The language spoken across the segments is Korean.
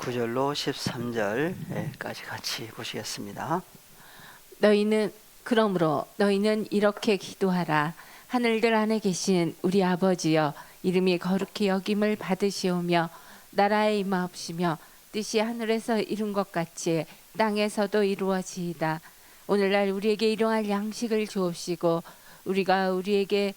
9절로 13절까지 같이 보시겠습니다. 그러므로 너희는 이렇게 기도하라. 하늘들 안에 계신 우리 아버지여, 이름이 거룩히 여김을 받으시오며 나라에 임하옵시며 뜻이 하늘에서 이룬 것 같이 땅에서도 이루어지이다. 오늘날 우리에게 일용할 양식을 주옵시고 우리가 우리에게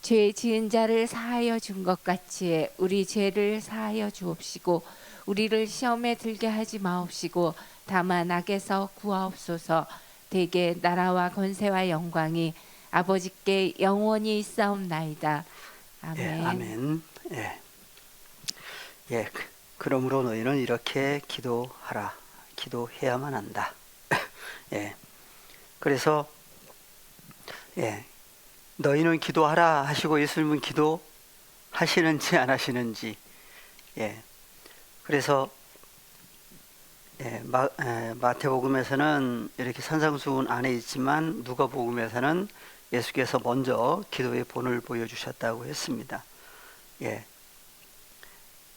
죄 지은 자를 사하여 준 것 같이 우리 죄를 사하여 주옵시고 우리를 시험에 들게 하지 마옵시고 다만 악에서 구하옵소서. 대개 나라와 권세와 영광이 아버지께 영원히 있사옵나이다. 아멘. 아멘. 그러므로 너희는 이렇게 기도하라. 기도해야만 한다. 그래서 너희는 기도하라 하시고 예수님은 기도하시는지 안 하시는지. 그래서 마태복음에서는 이렇게 산상수훈 안에 있지만 누가복음에서는 예수께서 먼저 기도의 본을 보여주셨다고 했습니다.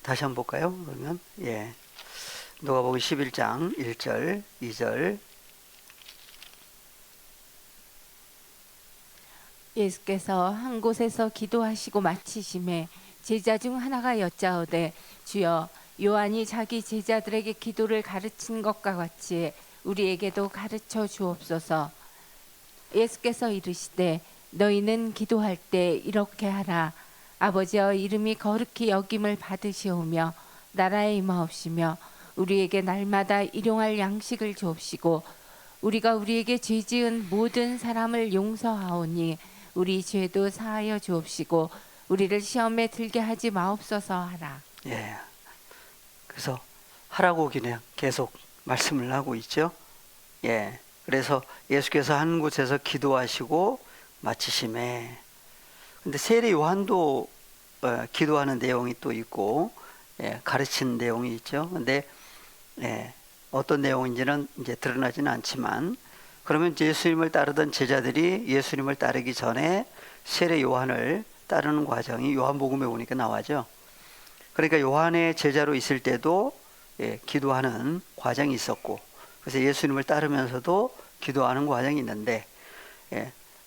다시 한번 볼까요? 그러면 누가복음 11장 1절 2절. 예수께서 한 곳에서 기도하시고 마치심에 제자 중 하나가 여짜오되 주여, 요한이 자기 제자들에게 기도를 가르친 것과 같이 우리에게도 가르쳐 주옵소서. 예수께서 이르시되 너희는 기도할 때 이렇게 하라. 아버지여, 이름이 거룩히 여김을 받으시오며 나라에 임하옵시며 우리에게 날마다 일용할 양식을 주옵시고 우리가 우리에게 죄 지은 모든 사람을 용서하오니 우리 죄도 사하여 주옵시고 우리를 시험에 들게 하지 마옵소서 하라. 그래서 하라고 그냥 계속 말씀을 하고 있죠. 그래서 예수께서 한 곳에서 기도하시고 마치심에, 근데 세례 요한도 기도하는 내용이 또 있고 가르치는 내용이 있죠. 근데 어떤 내용인지는 이제 드러나지는 않지만, 그러면 예수님을 따르던 제자들이 예수님을 따르기 전에 세례 요한을 따르는 과정이 요한복음에 보니까 나와죠. 그러니까 요한의 제자로 있을 때도 기도하는 과정이 있었고, 그래서 예수님을 따르면서도 기도하는 과정이 있는데,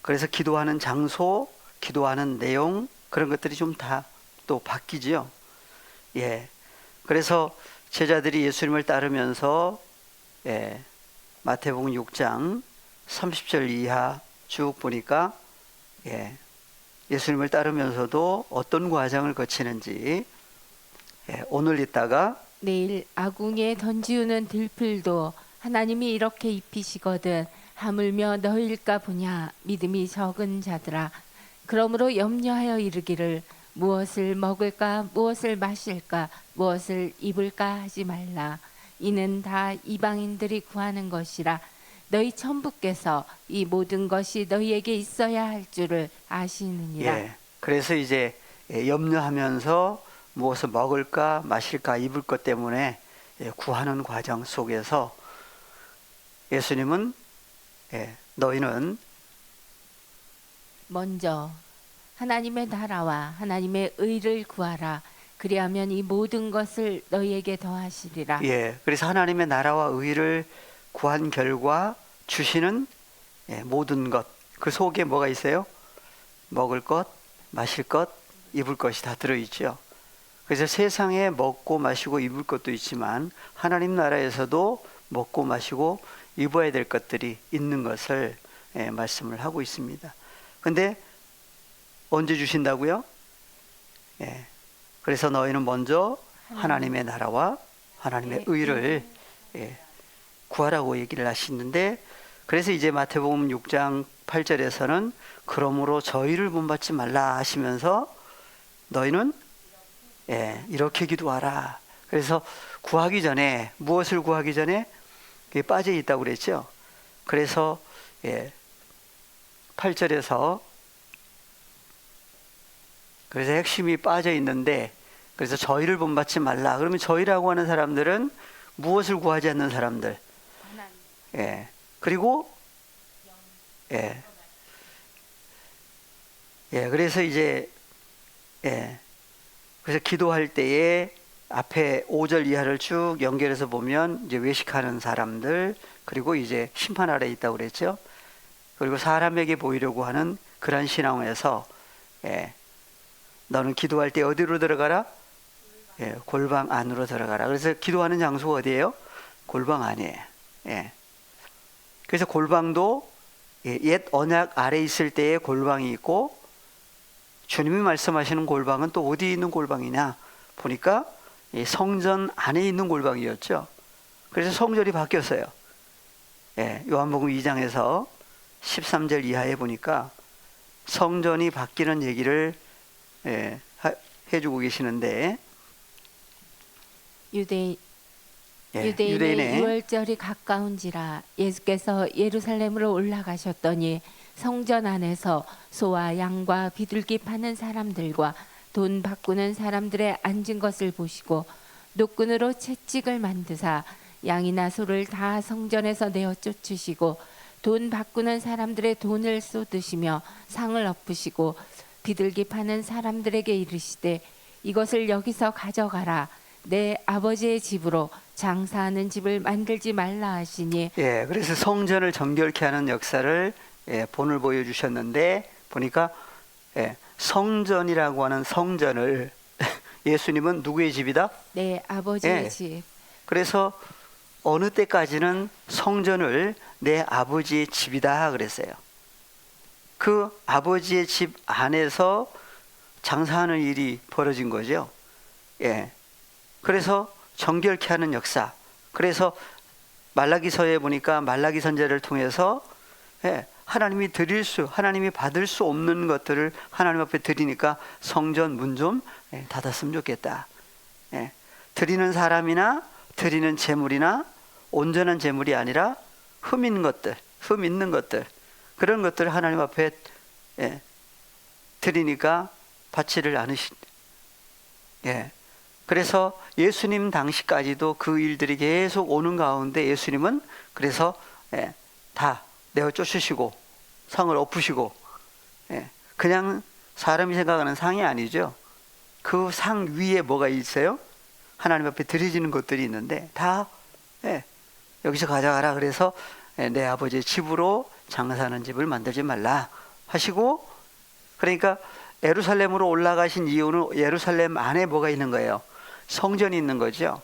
그래서 기도하는 장소, 기도하는 내용, 그런 것들이 좀 다 또 바뀌죠. 그래서 제자들이 예수님을 따르면서 마태복음 6장 30절 이하 쭉 보니까 예수님을 따르면서도 어떤 과정을 거치는지, 오늘 있다가 내일 아궁이에 던지우는 들풀도 하나님이 이렇게 입히시거든 하물며 너희일까 보냐. 믿음이 적은 자들아, 그러므로 염려하여 이르기를 무엇을 먹을까, 무엇을 마실까, 무엇을 입을까 하지 말라. 이는 다 이방인들이 구하는 것이라. 너희 천부께서 이 모든 것이 너희에게 있어야 할 줄을 아시느니라. 그래서 이제 염려하면서 무엇을 먹을까, 마실까, 입을 것 때문에 구하는 과정 속에서 예수님은 너희는 먼저 하나님의 나라와 하나님의 의를 구하라. 그리하면 이 모든 것을 너희에게 더하시리라. 그래서 하나님의 나라와 의를 구한 결과 주시는 모든 것, 그 속에 뭐가 있어요? 먹을 것, 마실 것, 입을 것이 다 들어있죠. 그래서 세상에 먹고 마시고 입을 것도 있지만 하나님 나라에서도 먹고 마시고 입어야 될 것들이 있는 것을 말씀을 하고 있습니다. 근데 언제 주신다고요? 그래서 너희는 먼저 하나님의 나라와 하나님의 의를 구하라고 얘기를 하시는데, 그래서 이제 마태복음 6장 8절에서는 그러므로 저희를 본받지 말라 하시면서 너희는 이렇게 기도하라. 그래서 구하기 전에, 무엇을 구하기 전에 그게 빠져 있다고 그랬죠. 그래서 8절에서 그래서 핵심이 빠져 있는데, 그래서 저희를 본받지 말라. 그러면 저희라고 하는 사람들은 무엇을 구하지 않는 사람들. 그리고 그래서 이제 그래서 기도할 때에 앞에 5절 이하를 쭉 연결해서 보면 이제 외식하는 사람들, 그리고 이제 심판 아래에 있다고 그랬죠. 그리고 사람에게 보이려고 하는 그런 신앙에서 너는 기도할 때 어디로 들어가라? 골방 안으로 들어가라. 그래서 기도하는 장소가 어디예요? 골방 안이에요. 그래서 골방도 옛 언약 아래 있을 때의 골방이 있고, 주님이 말씀하시는 골방은 또 어디 있는 골방이냐 보니까 성전 안에 있는 골방이었죠. 그래서 성전이 바뀌었어요. 요한복음 2장에서 13절 이하에 보니까 성전이 바뀌는 얘기를 해주고 계시는데, 유대인의 유대인의 유월절이 가까운지라 예수께서 예루살렘으로 올라가셨더니 성전 안에서 소와 양과 비둘기 파는 사람들과 돈 바꾸는 사람들의 앉은 것을 보시고 노끈으로 채찍을 만드사 양이나 소를 다 성전에서 내어 쫓으시고 돈 바꾸는 사람들의 돈을 쏟으시며 상을 엎으시고 비둘기 파는 사람들에게 이르시되 이것을 여기서 가져가라. 내 아버지의 집으로 장사하는 집을 만들지 말라 하시니. 그래서 성전을 정결케 하는 역사를 본을 보여주셨는데, 보니까 성전이라고 하는 성전을 예수님은 누구의 집이다? 내 아버지의 집. 그래서 어느 때까지는 성전을 내 아버지의 집이다 그랬어요. 그 아버지의 집 안에서 장사하는 일이 벌어진 거죠. 그래서 정결케 하는 역사. 그래서 말라기서에 보니까 말라기 선지자를 통해서 하나님이 하나님이 받을 수 없는 것들을 하나님 앞에 드리니까 성전 문 좀 닫았으면 좋겠다. 드리는 사람이나 드리는 재물이나 온전한 재물이 아니라 흠 있는 것들, 그런 것들을 하나님 앞에 드리니까 받지를 않으신다. 그래서 예수님 당시까지도 그 일들이 계속 오는 가운데 예수님은 그래서 다 내어 쫓으시고 상을 엎으시고, 그냥 사람이 생각하는 상이 아니죠. 그 상 위에 뭐가 있어요? 하나님 앞에 드려지는 것들이 있는데 다 여기서 가져가라. 그래서 내 아버지의 집으로 장사하는 집을 만들지 말라 하시고, 그러니까 예루살렘으로 올라가신 이유는 예루살렘 안에 뭐가 있는 거예요? 성전이 있는 거죠.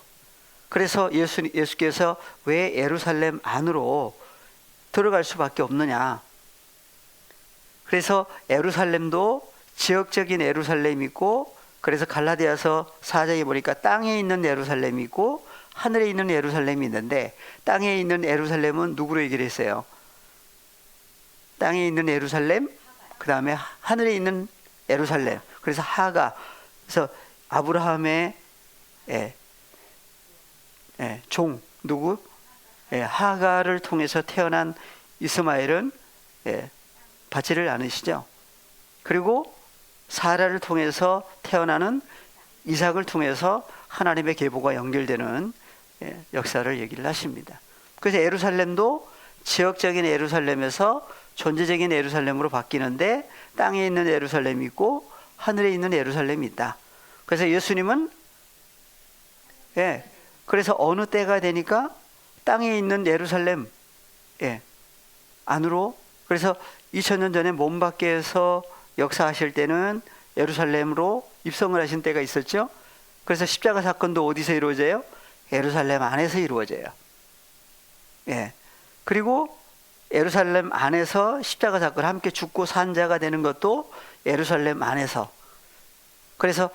그래서 예수께서 왜 예루살렘 안으로 들어갈 수밖에 없느냐. 그래서 예루살렘도 지역적인 예루살렘이 있고, 그래서 갈라디아서 4장에 보니까 땅에 있는 예루살렘이 있고 하늘에 있는 예루살렘이 있는데, 땅에 있는 예루살렘은 누구로 얘기를 했어요? 땅에 있는 예루살렘, 그 다음에 하늘에 있는 예루살렘. 그래서 하가, 그래서 아브라함의 종 누구? 하가를 통해서 태어난 이스마엘은 받지를 않으시죠. 그리고 사라를 통해서 태어나는 이삭을 통해서 하나님의 계보가 연결되는 역사를 얘기를 하십니다. 그래서 예루살렘도 지역적인 예루살렘에서 존재적인 예루살렘으로 바뀌는데, 땅에 있는 예루살렘이 있고 하늘에 있는 예루살렘이 있다. 그래서 예수님은 그래서 어느 때가 되니까 땅에 있는 예루살렘 안으로, 그래서 2000년 전에 몸 밖에서 역사하실 때는 예루살렘으로 입성을 하신 때가 있었죠. 그래서 십자가 사건도 어디서 이루어져요? 예루살렘 안에서 이루어져요. 그리고 예루살렘 안에서 십자가 사건 함께 죽고 산 자가 되는 것도 예루살렘 안에서. 그래서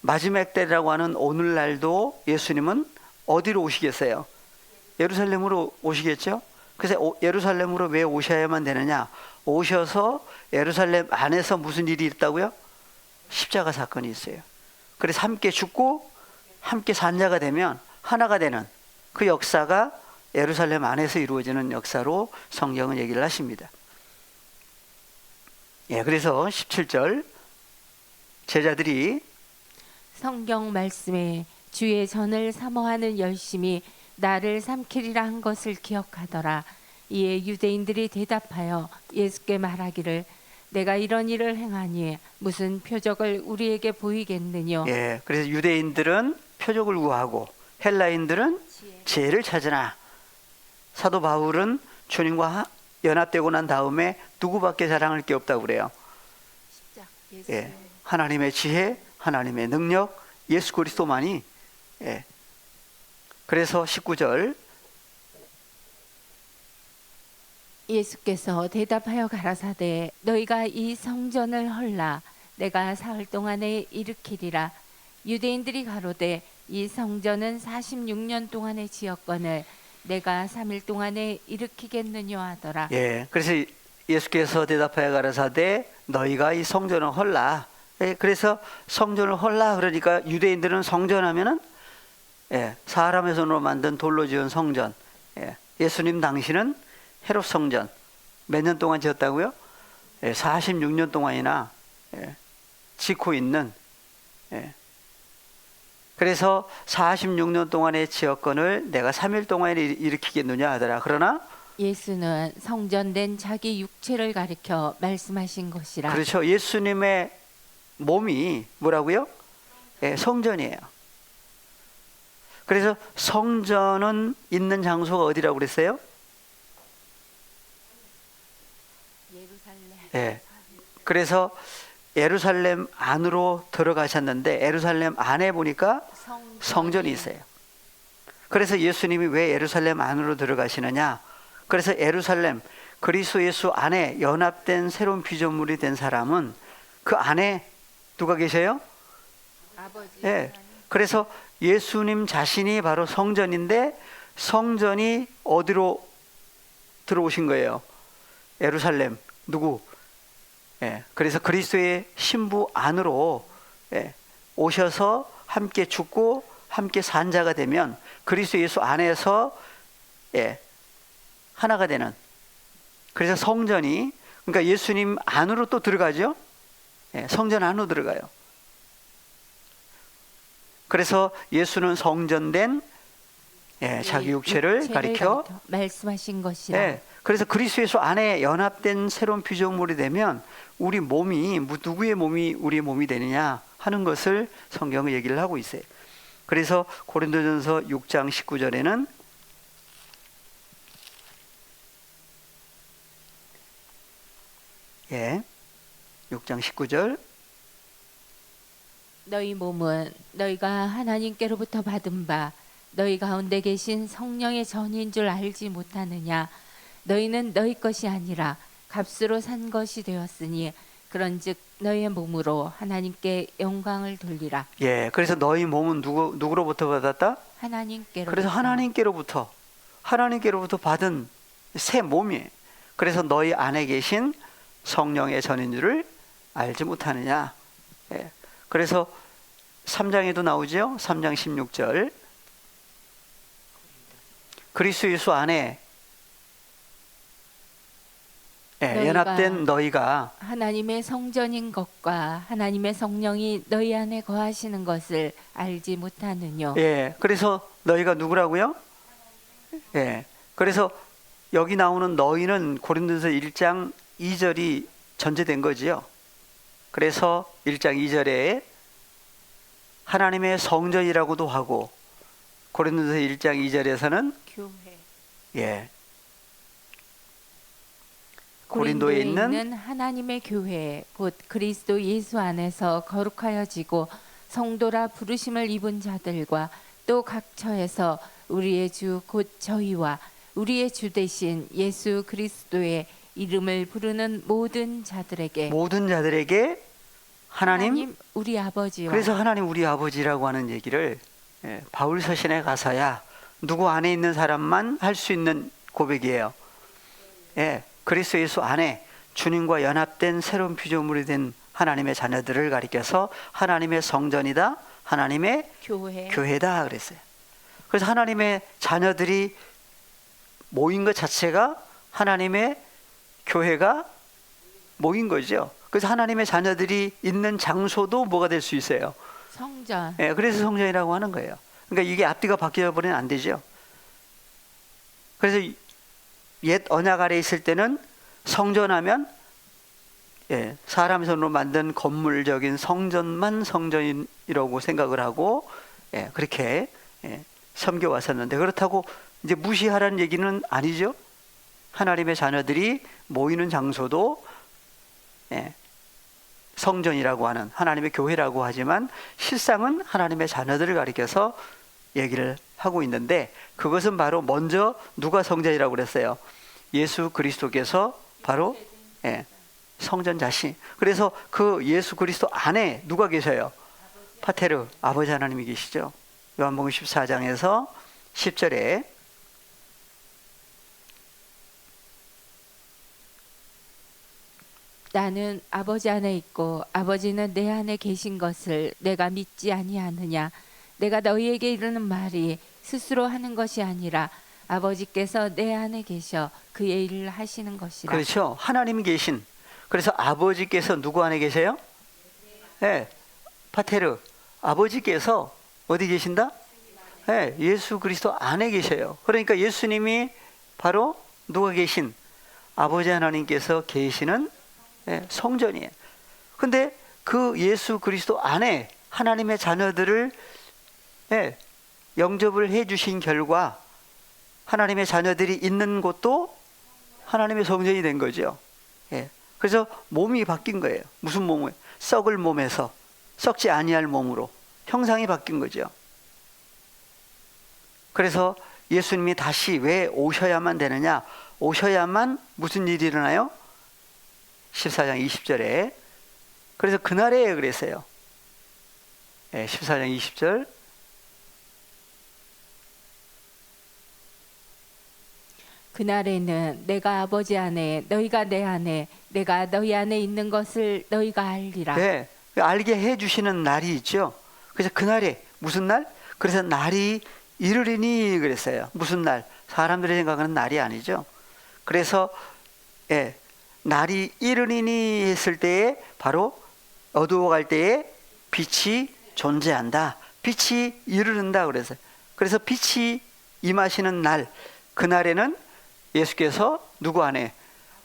마지막 때라고 하는 오늘날도 예수님은 어디로 오시겠어요? 예루살렘으로 오시겠죠? 그래서 예루살렘으로 왜 오셔야만 되느냐? 오셔서 예루살렘 안에서 무슨 일이 있다고요? 십자가 사건이 있어요. 그래서 함께 죽고 함께 산 자가 되면 하나가 되는 그 역사가 예루살렘 안에서 이루어지는 역사로 성경은 얘기를 하십니다. 그래서 17절 제자들이 성경 말씀에 주의 전을 사모하는 열심이 나를 삼키리라 한 것을 기억하더라. 이에 유대인들이 대답하여 예수께 말하기를 내가 이런 일을 행하니 무슨 표적을 우리에게 보이겠느뇨. 예, 그래서 유대인들은 표적을 구하고 헬라인들은 지혜를 찾으나 사도 바울은 주님과 연합되고 난 다음에 누구밖에 자랑할 게 없다고 그래요. 예, 하나님의 지혜, 하나님의 능력, 예수 그리스도만이. 예. 그래서 19절 예수께서 대답하여 가라사대 너희가 이 성전을 헐라 내가 사흘 동안에 일으키리라. 유대인들이 가로되 이 성전은 46년 동안에 지었거늘 내가 3일 동안에 일으키겠느냐 하더라. 예, 그래서 예수께서 대답하여 가라사대 너희가 이 성전을 헐라. 예, 그래서 성전을 헐라 그러니까 유대인들은 성전하면은 예, 사람의 손으로 만든 돌로 지은 성전. 예, 예수님 당시는 헤롯 성전 몇 년 동안 지었다고요? 예, 46년 동안이나 예, 짓고 있는. 예. 그래서 46년 동안의 지었건을 내가 3일 동안에 일으키겠느냐 하더라. 그러나 예수는 성전된 자기 육체를 가리켜 말씀하신 것이라. 그렇죠. 예수님의 몸이 뭐라고요? 예, 성전이에요. 그래서 성전은 있는 장소가 어디라고 그랬어요? 예루살렘. 예. 그래서 예루살렘 안으로 들어가셨는데 예루살렘 안에 보니까 성전이 있어요. 그래서 예수님이 왜 예루살렘 안으로 들어가시느냐? 그래서 예루살렘 그리스도 예수 안에 연합된 새로운 피조물이 된 사람은 그 안에 누가 계셔요? 아버지. 예. 그래서 예수님 자신이 바로 성전인데 성전이 어디로 들어오신 거예요? 예루살렘. 누구? 예. 그래서 그리스도의 신부 안으로 예, 오셔서 함께 죽고 함께 산 자가 되면 그리스도 예수 안에서 예, 하나가 되는. 그래서 성전이 그러니까 예수님 안으로 또 들어가죠. 예, 성전 안으로 들어가요. 그래서 예수는 성전된 예, 자기 육체를 가리켜 말씀하신 것이라. 예, 그래서 그리스도 예수 안에 연합된 새로운 피조물이 되면 우리 몸이 누구의 몸이 우리의 몸이 되느냐 하는 것을 성경은 얘기를 하고 있어요. 그래서 고린도전서 6장 19절에는 예, 6장 19절 너희 몸은 너희가 하나님께로부터 받은 바 너희 가운데 계신 성령의 전인 줄 알지 못하느냐. 너희는 너희 것이 아니라 값으로 산 것이 되었으니 그런즉 너희의 몸으로 하나님께 영광을 돌리라. 예, 그래서 너희 몸은 누구로부터 받았다? 하나님께로부터. 그래서 하나님께로부터 받은 새 몸이에요. 그래서 너희 안에 계신 성령의 전인 줄을 알지 못하느냐. 예, 그래서 3장에도 나오죠. 3장 16절 그리스도 예수 안에 예, 연합된 너희가 하나님의 성전인 것과 하나님의 성령이 너희 안에 거하시는 것을 알지 못하느뇨. 예, 그래서 너희가 누구라고요? 예, 그래서 여기 나오는 너희는 고린도서 1장 2절이 전제된 거지요. 그래서 1장 2절에 하나님의 성전이라고도 하고 고린도서 1장 2절에서는 교회. 예, 고린도에 있는 하나님의 교회 곧 그리스도 예수 안에서 거룩하여지고 성도라 부르심을 입은 자들과 또 각 처에서 우리의 주 곧 저희와 우리의 주 되신 예수 그리스도의 이름을 부르는 모든 자들에게 하나님 우리 아버지와 그래서 하나님 우리 아버지라고 하는 얘기를 예, 바울 서신에 가서야 누구 안에 있는 사람만 할 수 있는 고백이에요. 예, 그리스도 예수 안에 주님과 연합된 새로운 피조물이 된 하나님의 자녀들을 가리켜서 하나님의 성전이다, 하나님의 교회다 그랬어요. 그래서 하나님의 자녀들이 모인 것 자체가 하나님의 교회가 모인 거죠. 그래서 하나님의 자녀들이 있는 장소도 뭐가 될 수 있어요? 성전. 예, 그래서 성전이라고 하는 거예요. 그러니까 이게 앞뒤가 바뀌어 버리면 안 되죠. 그래서 옛 언약 아래 있을 때는 성전하면 사람 손으로 만든 건물적인 성전만 성전이라고 생각을 하고 그렇게 섬겨 왔었는데, 그렇다고 이제 무시하라는 얘기는 아니죠. 하나님의 자녀들이 모이는 장소도 성전이라고 하는 하나님의 교회라고 하지만 실상은 하나님의 자녀들을 가리켜서 얘기를 하고 있는데, 그것은 바로 먼저 누가 성전이라고 그랬어요? 예수 그리스도께서 바로 성전 자신. 그래서 그 예수 그리스도 안에 누가 계셔요? 파테르, 아버지 하나님이 계시죠. 요한복음 14장에서 10절에 나는 아버지 안에 있고 아버지는 내 안에 계신 것을 내가 믿지 아니하느냐. 내가 너희에게 이르는 말이 스스로 하는 것이 아니라 아버지께서 내 안에 계셔 그의 일을 하시는 것이라. 그렇죠. 하나님이 계신. 그래서 아버지께서 누구 안에 계세요? 파테르, 아버지께서 어디 계신다? 예수 그리스도 안에 계셔요. 그러니까 예수님이 바로 누가 계신? 아버지 하나님께서 계시는 성전이에요. 근데 그 예수 그리스도 안에 하나님의 자녀들을 영접을 해 주신 결과 하나님의 자녀들이 있는 곳도 하나님의 성전이 된 거죠. 그래서 몸이 바뀐 거예요. 무슨 몸을? 썩을 몸에서 썩지 아니할 몸으로 형상이 바뀐 거죠. 그래서 예수님이 다시 왜 오셔야만 되느냐? 오셔야만 무슨 일이 일어나요? 14장 20절에. 그래서 그날에 그랬어요. 14장 20절. 그날에는 내가 아버지 안에 너희가 내 안에 내가 너희 안에 있는 것을 너희가 알리라. 알게 해 주시는 날이 있죠. 그래서 그날에 무슨 날? 그래서 날이 이르리니 그랬어요. 무슨 날? 사람들이 생각하는 날이 아니죠. 그래서 날이 이르리니 했을 때에 바로 어두워갈 때에 빛이 존재한다. 빛이 이르른다 그래서. 그래서 빛이 임하시는 날, 그날에는 예수께서 누구 안에?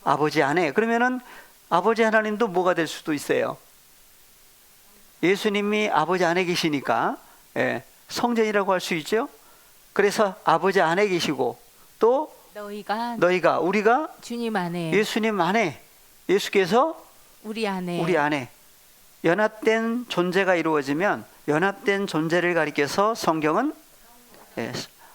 아버지 안에. 그러면은 아버지 하나님도 뭐가 될 수도 있어요. 예수님이 아버지 안에 계시니까 성전이라고 할 수 있죠. 그래서 아버지 안에 계시고 또 너희가 우리가 주님 안에 예수님 안에, 예수께서 우리 안에 연합된 존재가 이루어지면 연합된 존재를 가리켜서 성경은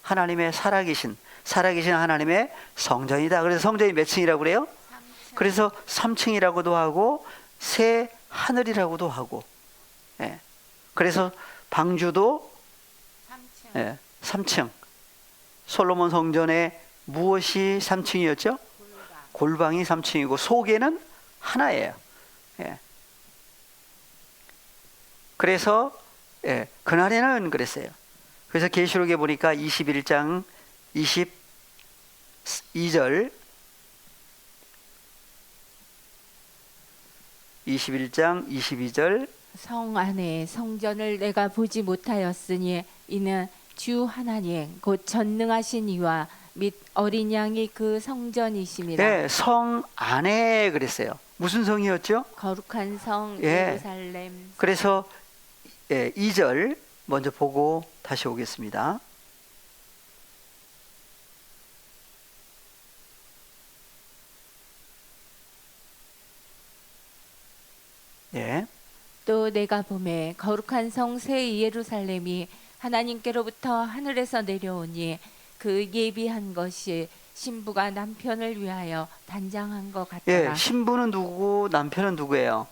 하나님의 살아계신 하나님의 성전이다. 그래서 성전이 몇 층이라고 그래요? 3층. 그래서 3층이라고도 하고 새 하늘이라고도 하고. 그래서 방주도 3층. 솔로몬 성전에 무엇이 3층이었죠? 골방이 3층이고 속에는 하나예요. 그래서 그날에는 그랬어요. 그래서 계시록에 보니까 21장 22절 21장 22절 성 안에 성전을 내가 보지 못하였으니 이는 주 하나님 곧 전능하신 이와 및 어린 양이 그 성전이심이라. 성 안에 그랬어요. 무슨 성이었죠? 거룩한 성 예루살렘. 그래서 2절 먼저 보고 다시 오겠습니다. 또 내가 보매 거룩한 성 새 예루살렘이 하나님께로부터 하늘에서 내려오니 그 예비한 것이 신부가 남편을 위하여 단장한 것 같더라. 신부는 누구고 남편은 누구예요?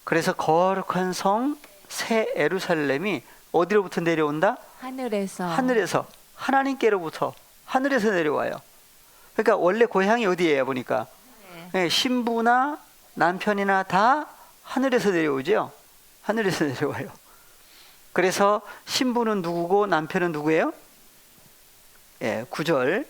그래서 거룩한 성 새 예루살렘이 어디로부터 내려온다? 하늘에서 하나님께로부터 하늘에서 내려와요. 그러니까 원래 고향이 어디예요? 보니까 신부나 남편이나 다 하늘에서 내려오죠. 하늘에서 내려와요. 그래서 신부는 누구고 남편은 누구예요? 9절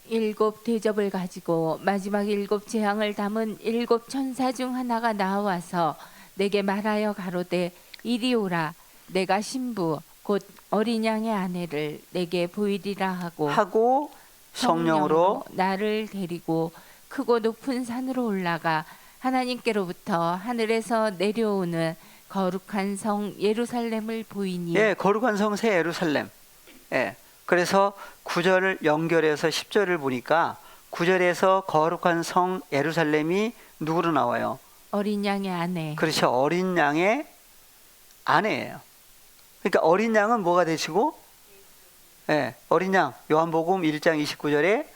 일곱 대접을 가지고 마지막 일곱 재앙을 담은 일곱 천사 중 하나가 나와서 내게 말하여 가로되 이리 오라. 내가 신부 곧 어린 양의 아내를 내게 보이리라 하고 성령으로 나를 데리고 크고 높은 산으로 올라가 하나님께로부터 하늘에서 내려오는 거룩한 성 예루살렘을 보이니 예, 거룩한 성 새 예루살렘. 예. 그래서 9절을 연결해서 10절을 보니까 9절에서 거룩한 성 예루살렘이 누구로 나와요? 어린 양의 아내. 그렇죠. 어린 양의 아내예요. 그러니까 어린 양은 뭐가 되시고? 예, 어린 양. 요한복음 1장 29절에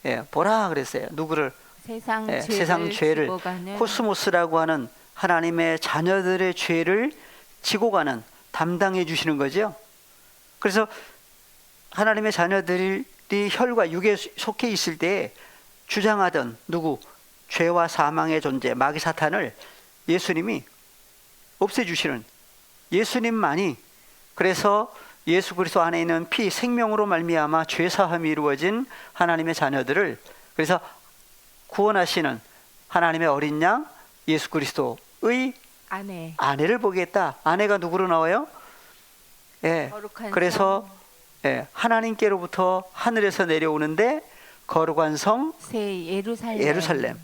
예, 보라 그랬어요. 누구를? 세상 예, 죄를, 세상 죄를 지고 가는 코스모스라고 하는 하나님의 자녀들의 죄를 지고 가는 담당해 주시는 거죠. 그래서 하나님의 자녀들이 혈과 육에 속해 있을 때 주장하던 누구? 죄와 사망의 존재, 마귀 사탄을 예수님이 없애주시는 예수님만이, 그래서 예수 그리스도 안에 있는 피 생명으로 말미암아 죄 사함이 이루어진 하나님의 자녀들을, 그래서 구원하시는 하나님의 어린 양 예수 그리스도의 아내를 보겠다. 아내가 누구로 나와요? 예. 거룩한 그래서 예, 하나님께로부터 하늘에서 내려오는데 거룩한 성 새 예루살렘.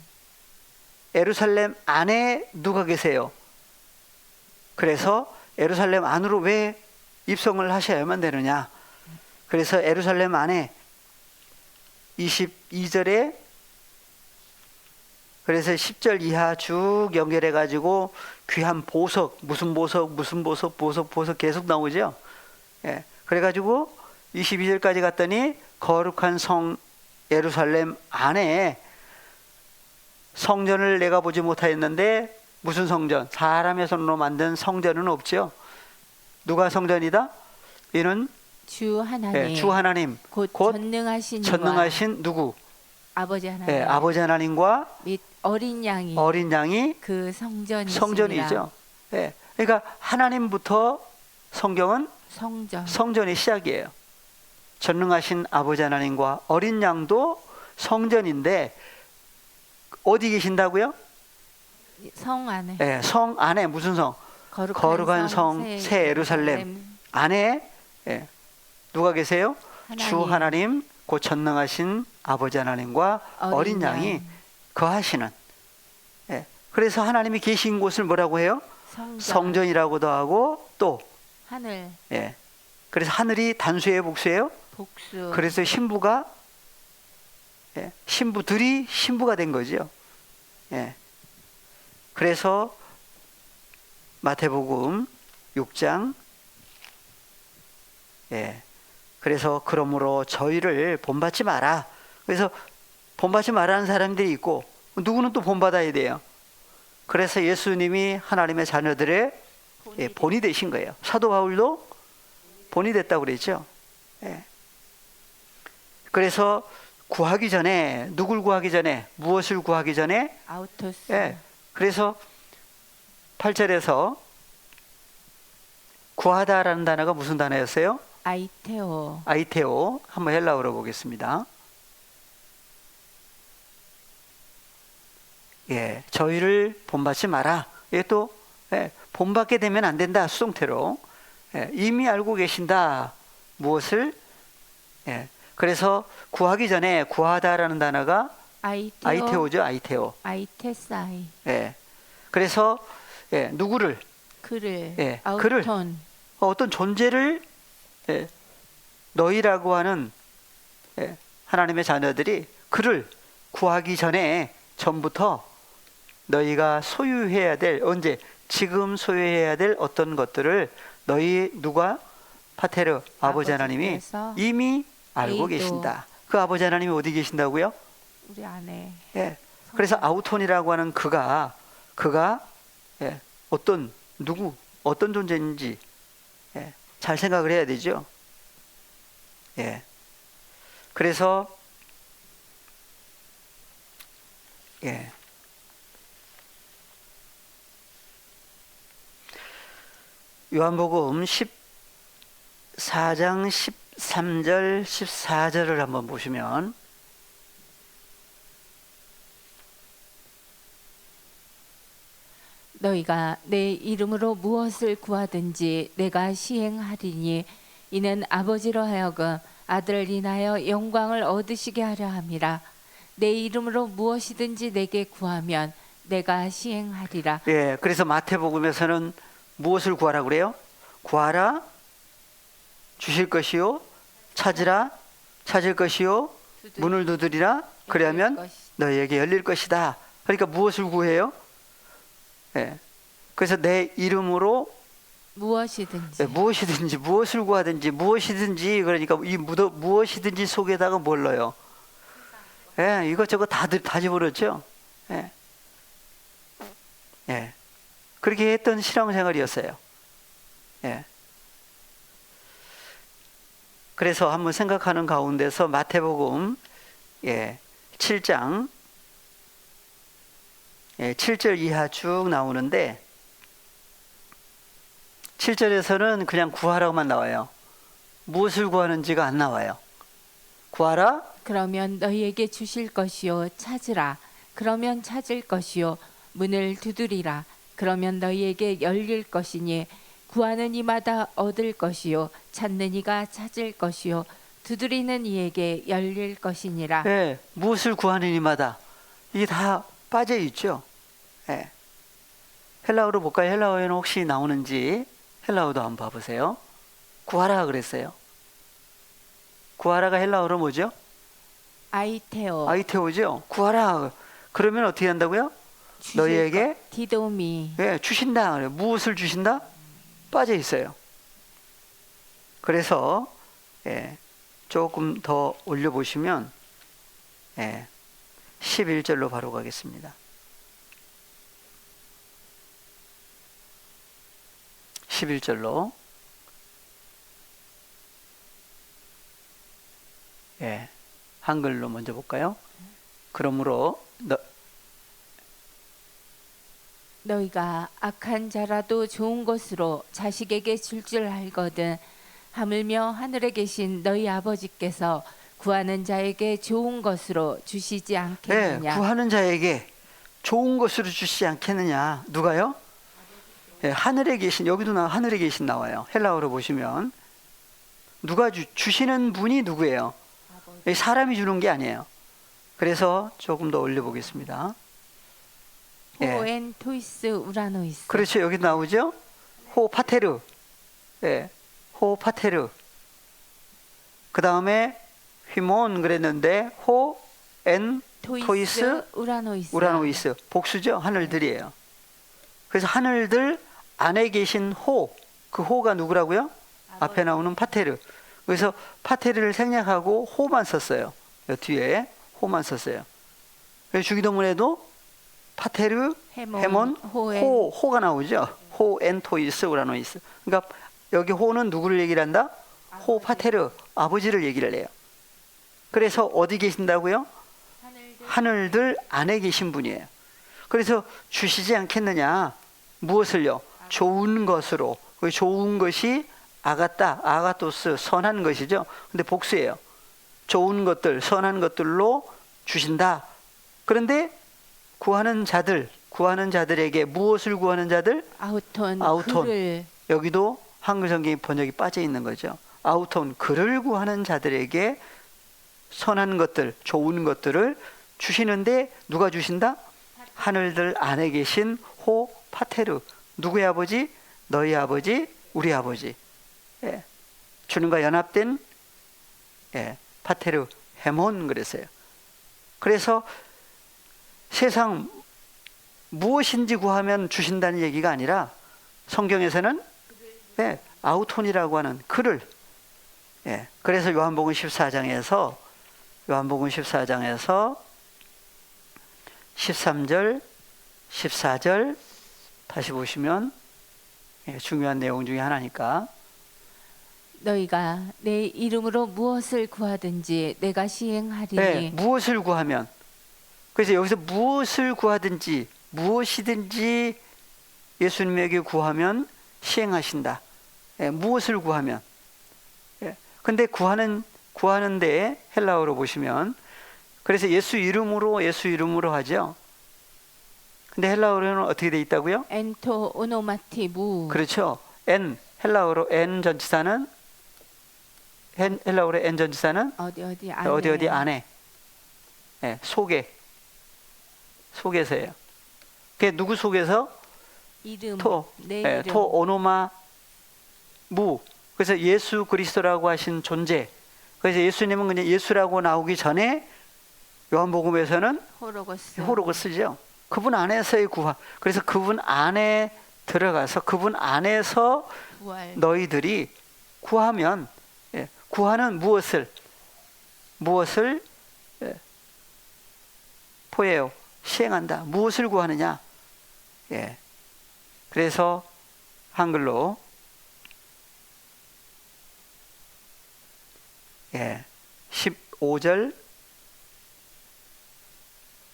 예루살렘 안에 누가 계세요? 그래서 예루살렘 안으로 왜 입성을 하셔야만 되느냐? 그래서 예루살렘 안에 22절에 그래서 10절 이하 쭉 연결해 가지고 귀한 보석, 무슨 보석, 무슨 보석, 보석 계속 나오죠. 예. 그래 가지고 22절까지 갔더니 거룩한 성 예루살렘 안에 성전을 내가 보지 못하였는데, 무슨 성전? 사람의 손으로 만든 성전은 없죠. 누가 성전이다? 이는 주 하나님, 예, 주 하나님 곧 곧 전능하신 전능하신 누구? 아버지 하나님, 예, 아버지 하나님과 및 어린 양이 그 성전이죠. 예, 그러니까 하나님부터 성경은 성전의 시작이에요. 전능하신 아버지 하나님과 어린 양도 성전인데 어디 계신다고요? 성 안에. 예, 성 안에 무슨 성? 거룩한 성 새 예루살렘 안에 예, 누가 계세요? 주 하나님 곧 전능하신 아버지 하나님과 어린 양이 거하시는. 예, 그래서 하나님이 계신 곳을 뭐라고 해요? 성전이라고도 하고 또 하늘. 예, 그래서 하늘이 단수예요, 복수예요? 복수. 그래서 신부가 예, 신부들이 신부가 된 거죠. 예. 그래서 마태복음 6장 예. 그래서 그러므로 저희를 본받지 마라. 그래서 본받지 말라는 사람들이 있고 누구는 또 본받아야 돼요. 그래서 예수님이 하나님의 자녀들의 예, 본이 되신 거예요. 사도 바울도 본이 됐다고 그랬죠. 예. 그래서 구하기 전에 누굴 구하기 전에 무엇을 구하기 전에 아우토스. 예. 그래서 8절에서 구하다라는 단어가 무슨 단어였어요? 아이테오. 한번 헬라어로 보겠습니다. 예, 저희를 본받지 마라. 이게 또 예, 본받게 되면 안 된다. 수동태로 예, 이미 알고 계신다. 무엇을? 예, 그래서 구하기 전에 구하다라는 단어가 아이테오죠. 아이테사이. 예, 그래서 예, 누구를? 그를. 예, 아우톤. 그를 어떤 존재를 예, 너희라고 하는 예, 하나님의 자녀들이 그를 구하기 전에 전부터 너희가 소유해야 될 언제 지금 소유해야 될 어떤 것들을 너희 누가 파테르 아버지 하나님이 이미 알고 계신다. 그 아버지 하나님이 어디 계신다고요? 우리 안에. 예. 그래서 아우톤이라고 하는 그가 예, 어떤 존재인지 예, 잘 생각을 해야 되죠. 예. 그래서 예. 요한복음 14장 13절 14절을 한번 보시면 너희가 내 이름으로 무엇을 구하든지 내가 시행하리니 이는 아버지로 하여금 아들을 인하여 영광을 얻으시게 하려 함이라. 내 이름으로 무엇이든지 내게 구하면 내가 시행하리라. 예, 그래서 마태복음에서는 무엇을 구하라 그래요? 구하라 주실 것이요, 찾으라 찾을 것이요, 문을 두드리라 그리하면 너희에게 열릴 것이다. 그러니까 무엇을 구해요? 예, 그래서 내 이름으로 무엇이든지. 예, 무엇이든지 무엇을 구하든지 무엇이든지, 그러니까 이 무엇이든지 속에다가 뭘 넣어요? 예, 이것저것 다 집어넣었죠. 예. 예. 그렇게 했던 신앙생활이었어요. 예. 그래서 한번 생각하는 가운데서 마태복음 7장 7절 이하 쭉 나오는데 7절에서는 그냥 구하라고만 나와요. 무엇을 구하는지가 안 나와요. 구하라 그러면 너희에게 주실 것이요, 찾으라 그러면 찾을 것이요, 문을 두드리라 그러면 너희에게 열릴 것이니 구하는 이마다 얻을 것이요, 찾는 이가 찾을 것이요, 두드리는 이에게 열릴 것이니라. 예, 무엇을 구하는 이마다 이게 다 빠져 있죠. 예. 헬라어로 볼까요? 헬라어에는 혹시 나오는지 헬라어도 한번 봐보세요. 구하라 그랬어요. 구하라가 헬라어로 뭐죠? 아이테오. 아이테오죠. 구하라. 그러면 어떻게 한다고요? 주실 너희에게 것. 디도미. 주신다. 그래요. 무엇을 주신다? 빠져 있어요. 그래서 조금 더 올려보시면 11절로 바로 가겠습니다. 11절로 한글로 먼저 볼까요? 그러므로 너희가 악한 자라도 좋은 것으로 자식에게 줄 줄 알거든 하물며 하늘에 계신 너희 아버지께서 구하는 자에게 좋은 것으로 주시지 않겠느냐. 구하는 자에게 좋은 것으로 주시지 않겠느냐. 누가요? 하늘에 계신, 여기도 하늘에 계신 나와요. 헬라어로 보시면 누가 주시는 분이 누구예요? 사람이 주는 게 아니에요. 그래서 조금 더 올려보겠습니다. 호엔 토이스 우라노이스. 그렇죠. 여기 나오죠. 호 파테르. 호 파테르. 그 다음에 휘몬 그랬는데 호 엔 토이스 우라노이스. 복수죠. 하늘들이에요. 그래서 하늘들 안에 계신 호, 그 호가 누구라고요? 앞에 나오는 파테르. 그래서 파테르를 생략하고 호만 썼어요. 뒤에 호만 썼어요. 그래서 주기도문에도 파테르, 헤몬, 호가 나오죠. 호, 엔, 토이스, 우라노이스. 그러니까 여기 호는 누구를 얘기를 한다? 호, 파테르, 아버지를 얘기를 해요. 그래서 어디 계신다고요? 하늘들 안에 계신 분이에요. 그래서 주시지 않겠느냐. 무엇을요? 좋은 것으로. 그 좋은 것이 아가따, 아가토스, 선한 것이죠. 근데 복수예요. 좋은 것들, 선한 것들로 주신다. 그런데 구하는 자들에게 무엇을 구하는 자들? 아우톤. 글을. 여기도 한글 성경이 번역이 빠져 있는 거죠. 아우톤, 글을 구하는 자들에게 선한 것들, 좋은 것들을 주시는데 누가 주신다? 하늘들 안에 계신 호 파테르. 누구의 아버지? 너희 아버지, 우리 아버지. 주님과 연합된 파테르, 헤몬 그랬어요. 그래서 세상 무엇인지 구하면 주신다는 얘기가 아니라 성경에서는 아우톤이라고 하는 그를. 그래서 요한복음 14장에서 13절, 14절 다시 보시면 중요한 내용 중에 하나니까. 너희가 내 이름으로 무엇을 구하든지 내가 시행하리니. 무엇을 구하면. 그래서 여기서 무엇을 구하든지 무엇이든지 예수님에게 구하면 시행하신다. 무엇을 구하면. 근데 구하는데 헬라어로 보시면 그래서 예수 이름으로 하죠. 근데 헬라어로는 어떻게 돼 있다고요? 엔토 오노마티 무. 그렇죠. N 헬라어로 N 전치사는 헬라어로 N 전치사는 어디 안에. 어디 안에. 예, 속에서예요. 그게 누구 속에서? 이름. 토. 내 예, 이름. 토 오노마 무. 그래서 예수 그리스도라고 하신 존재. 그래서 예수님은 그냥 예수라고 나오기 전에 요한복음에서는 호로고스. 호록을 쓰죠. 그분 안에서의 구원. 그래서 그분 안에 들어가서 그분 안에서 부활. 너희들이 구하면, 예, 구하는 무엇을 예, 포예요. 시행한다. 무엇을 구하느냐? 예. 그래서 한글로, 예, 15절.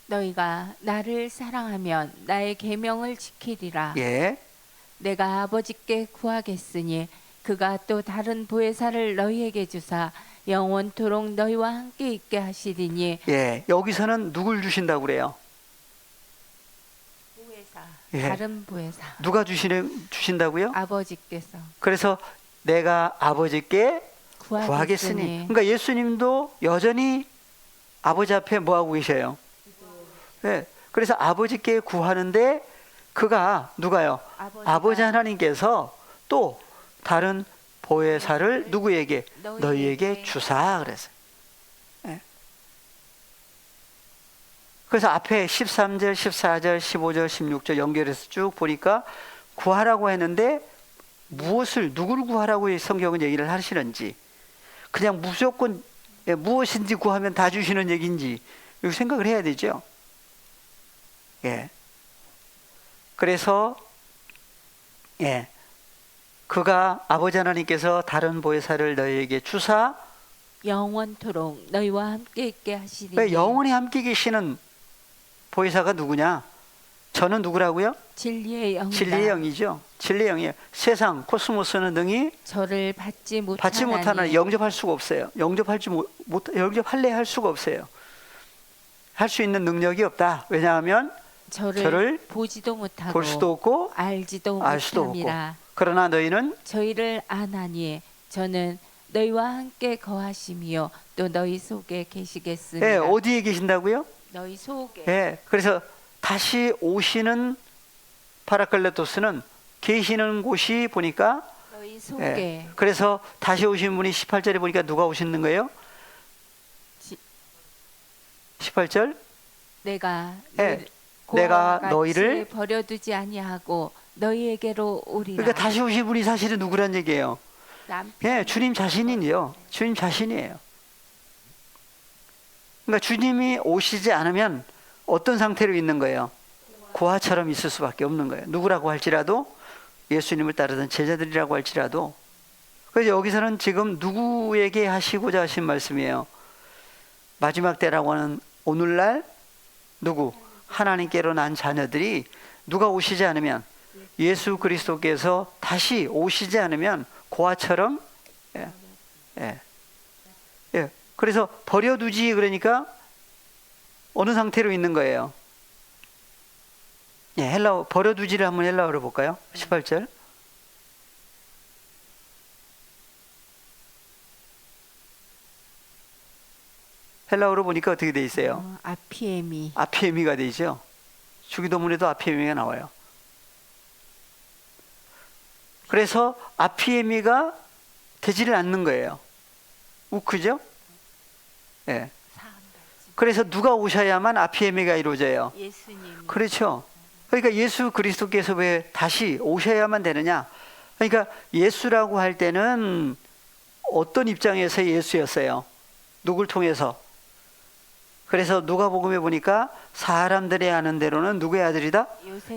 너희가 나를 사랑하면 나의 계명을 지키리라. 예. 내가 아버지께 구하겠으니 그가 또 다른 보혜사를 너희에게 주사 영원토록 너희와 함께 있게 하시리니. 예. 여기서는 누굴 주신다고 그래요? 보혜사. 예. 다른 보혜사. 누가 주신다고요? 아버지께서 그래서 내가 아버지께 구하겠으니. 그러니까 예수님도 여전히 아버지 앞에 뭐 하고 계셔요? 네. 그래서 아버지께 구하는데 그가 누가요? 아버지 하나님께서 또 다른 보혜사를 누구에게? 너희에게 주사 그랬어요. 네. 그래서 앞에 13절, 14절, 15절, 16절 연결해서 쭉 보니까 구하라고 했는데 누구를 구하라고 성경은 얘기를 하시는지, 그냥 무조건 무엇인지 구하면 다 주시는 얘기인지 이렇게 생각을 해야 되죠. 예. 그래서 예, 그가 아버지 하나님께서 다른 보혜사를 너희에게 주사 영원토록 너희와 함께 있게 하시리니. 왜 영원히 함께 계시는 보혜사가 누구냐? 저는 누구라고요? 진리의 영이다. 진리의 영이죠. 진리의 영이에요. 세상 코스모스는 능히 저를 받지 못하나니. 못하는, 영접할 수가 없어요. 영접할래 할 수가 없어요. 할 수 있는 능력이 없다. 왜냐하면 저를 보지도 못하고 볼 수도 없고 알지도 알 수도 없고. 못함이라. 그러나 너희는 저희를 아나니 저는 너희와 함께 거하시며 또 너희 속에 계시겠습니다. 예, 어디에 계신다고요? 너희 속에. 예, 그래서 다시 오시는 파라클레토스는 계시는 곳이 보니까, 너희 속에. 예, 그래서 다시 오신 분이 18절에 보니까 누가 오시는 거예요? 18절. 내가 예, 고아와 내가 너희를 같이 버려두지 아니하고 너희에게로 오리라. 그러니까 다시 오신 분이 사실은 누구란 얘기예요? 남편. 예, 주님 자신이요. 주님 자신이에요. 그러니까 주님이 오시지 않으면 어떤 상태로 있는 거예요? 고아처럼 있을 수밖에 없는 거예요. 누구라고 할지라도, 예수님을 따르던 제자들이라고 할지라도. 그래서 여기서는 지금 누구에게 하시고자 하신 말씀이에요? 마지막 때라고 하는 오늘날 누구? 하나님께로 난 자녀들이 누가 오시지 않으면, 예수 그리스도께서 다시 오시지 않으면 고아처럼, 예, 예, 예. 그래서 버려두지, 그러니까 어느 상태로 있는 거예요? 예, 헬라어 버려두지를 한번 헬라어로 볼까요? 18절. 헬라어로 보니까 어떻게 돼 있어요? 아피에미. 아피에미가 되죠. 주기도문에도 아피에미가 나와요. 그래서 아피에미가 되지를 않는 거예요. 우크죠? 예. 그래서 누가 오셔야만 아피에미가 이루어져요? 예수님. 그렇죠. 그러니까 예수 그리스도께서 왜 다시 오셔야만 되느냐? 그러니까 예수라고 할 때는 어떤 입장에서 예수였어요? 누굴 통해서? 그래서 누가복음에 보니까 사람들이 아는 대로는 누구의 아들이다?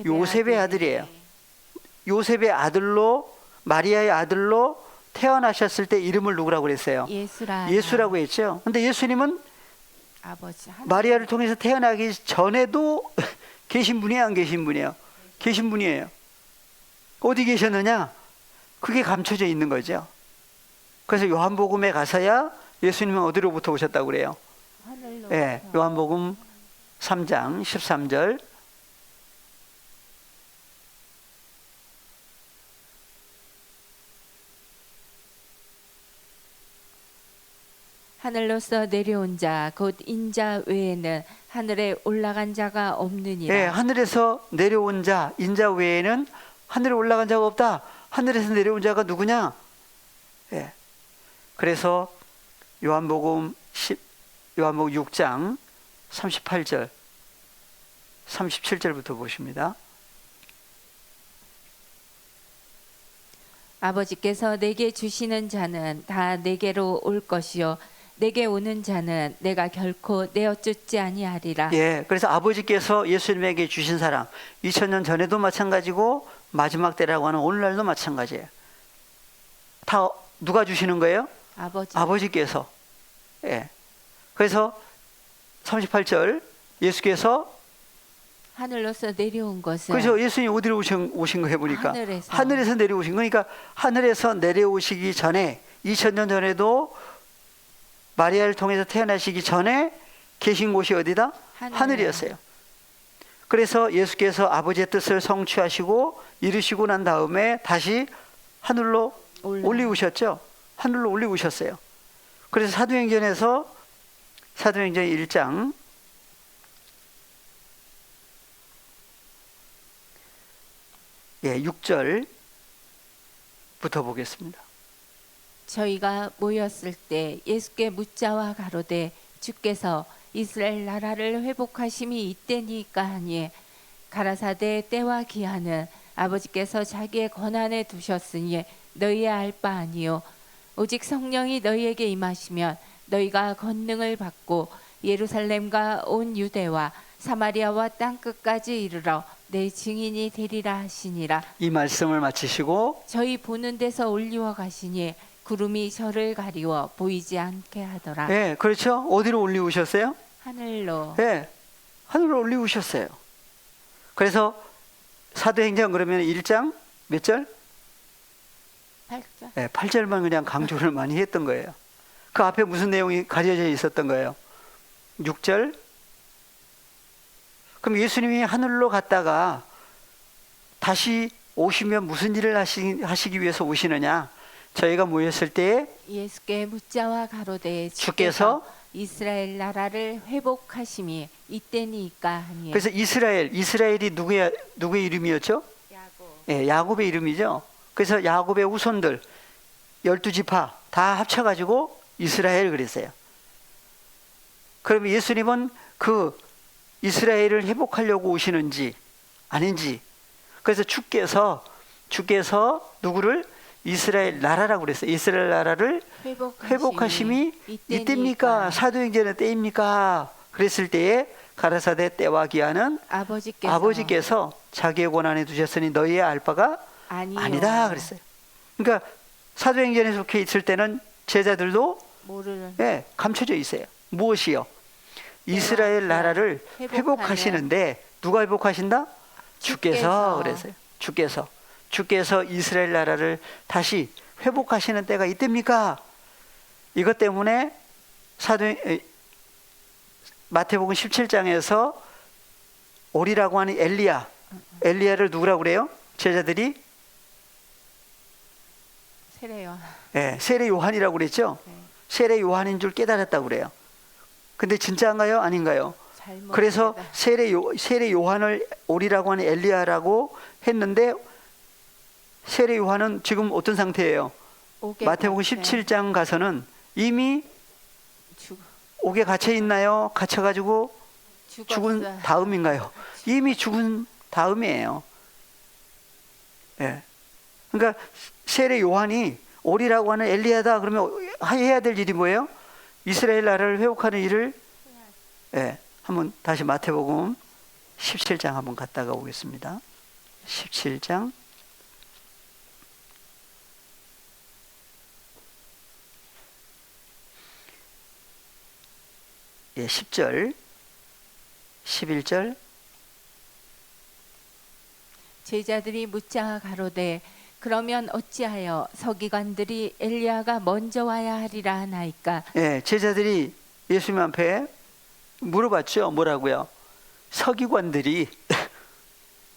요셉의 아들이에요. 요셉의 아들로, 마리아의 아들로 태어나셨을 때 이름을 누구라고 그랬어요? 예수라고 했죠. 근데 예수님은 아버지 마리아를 통해서 태어나기 전에도 계신 분이에요, 안 계신 분이에요? 계신 분이에요. 어디 계셨느냐? 그게 감춰져 있는 거죠. 그래서 요한복음에 가서야 예수님은 어디로부터 오셨다고 그래요? 하늘로부터. 예, 요한복음 3장 13절. 하늘로서 내려온 자 곧 인자 외에는 하늘에 올라간 자가 없느니라. 예, 하늘에서 내려온 자, 인자 외에는 하늘에 올라간 자가 없다. 하늘에서 내려온 자가 누구냐? 예. 그래서 요한복음 6장 38절, 37절부터 보십니다. 아버지께서 내게 주시는 자는 다 내게로 올 것이요 내게 오는 자는 내가 결코 내어쫓지 아니하리라. 예, 그래서 아버지께서 예수님에게 주신 사람, 2000년 전에도 마찬가지고 마지막 때라고 하는 오늘날도 마찬가지예요. 다 누가 주시는 거예요? 아버지께서. 예. 그래서 38절 예수께서 하늘로서 내려온 것은 그렇죠. 예수님 어디로 오신 거 해보니까 하늘에서 내려오신 거니까 하늘에서 내려오시기 전에 2000년 전에도 마리아를 통해서 태어나시기 전에 계신 곳이 어디다? 하늘이었어요. 그래서 예수께서 아버지의 뜻을 성취하시고 이루시고 난 다음에 다시 하늘로 올리우셨죠. 하늘로 올리우셨어요. 그래서 사도행전 1장 6절부터 보겠습니다. 저희가 모였을 때 예수께 묻자와 가로되 주께서 이스라엘 나라를 회복하심이 이때니까 하니 가라사대 때와 기한은 아버지께서 자기의 권한에 두셨으니 너희의 알 바 아니요 오직 성령이 너희에게 임하시면 너희가 권능을 받고 예루살렘과 온 유대와 사마리아와 땅 끝까지 이르러 내 증인이 되리라 하시니라. 이 말씀을 마치시고 저희 보는 데서 올리워 가시니 구름이 저를 가리워 보이지 않게 하더라. 예, 그렇죠. 어디로 올리우셨어요? 하늘로. 예, 하늘로 올리우셨어요. 그래서 사도행전 그러면 1장 몇 절? 8절. 예, 8절만 그냥 강조를 많이 했던 거예요. 그 앞에 무슨 내용이 가려져 있었던 거예요? 6절? 그럼 예수님이 하늘로 갔다가 다시 오시면 무슨 일을 하시기 위해서 오시느냐? 저희가 모였을 때에 예수께 묻자와 가로되 주께서 이스라엘 나라를 회복하심이 이때니까 하니. 그래서 이스라엘이 누구의 이름이었죠? 야곱. 예, 야곱의 이름이죠. 그래서 야곱의 후손들 12지파 다 합쳐가지고 이스라엘 그랬어요. 그러면 예수님은 그 이스라엘을 회복하려고 오시는지 아닌지, 그래서 주께서 누구를 이스라엘 나라라고 그랬어요. 이스라엘 나라를 회복하심이 이때입니까? 사도행전의 때입니까? 그랬을 때에 가라사대 때와 기한은 아버지께서 자기의 권한에 두셨으니 너희의 알 바가 아니다 그랬어요. 그러니까 사도행전에 속해 있을 때는 제자들도 감춰져 있어요. 무엇이요? 이스라엘 나라를 회복하시는데 누가 회복하신다? 주께서 그랬어요. 주께서 이스라엘 나라를 다시 회복하시는 때가 이때입니까? 이것 때문에 마태복음 17장에서 오리라고 하는 엘리야를 누구라고 그래요? 제자들이 세례 요한이라고 그랬죠? 세례 요한인 줄 깨달았다고 그래요. 근데 진짜인가요? 아닌가요? 그래서 세례 요한을 오리라고 하는 엘리야라고 했는데 세례 요한은 지금 어떤 상태예요? 마태복음 17장 가서는 이미 옥에 갇혀 있나요? 갇혀가지고 죽은 다음인가요? 이미 죽은 다음이에요. 예. 그러니까 세례 요한이 오리라고 하는 엘리야다 그러면 해야 될 일이 뭐예요? 이스라엘 나라를 회복하는 일을 한번 다시 마태복음 17장 한번 갔다가 오겠습니다. 17장 10절 11절 제자들이 묻자 가로되 그러면 어찌하여 서기관들이 엘리야가 먼저 와야 하리라 하나이까? 제자들이 예수님 앞에 물어봤죠. 뭐라고요? 서기관들이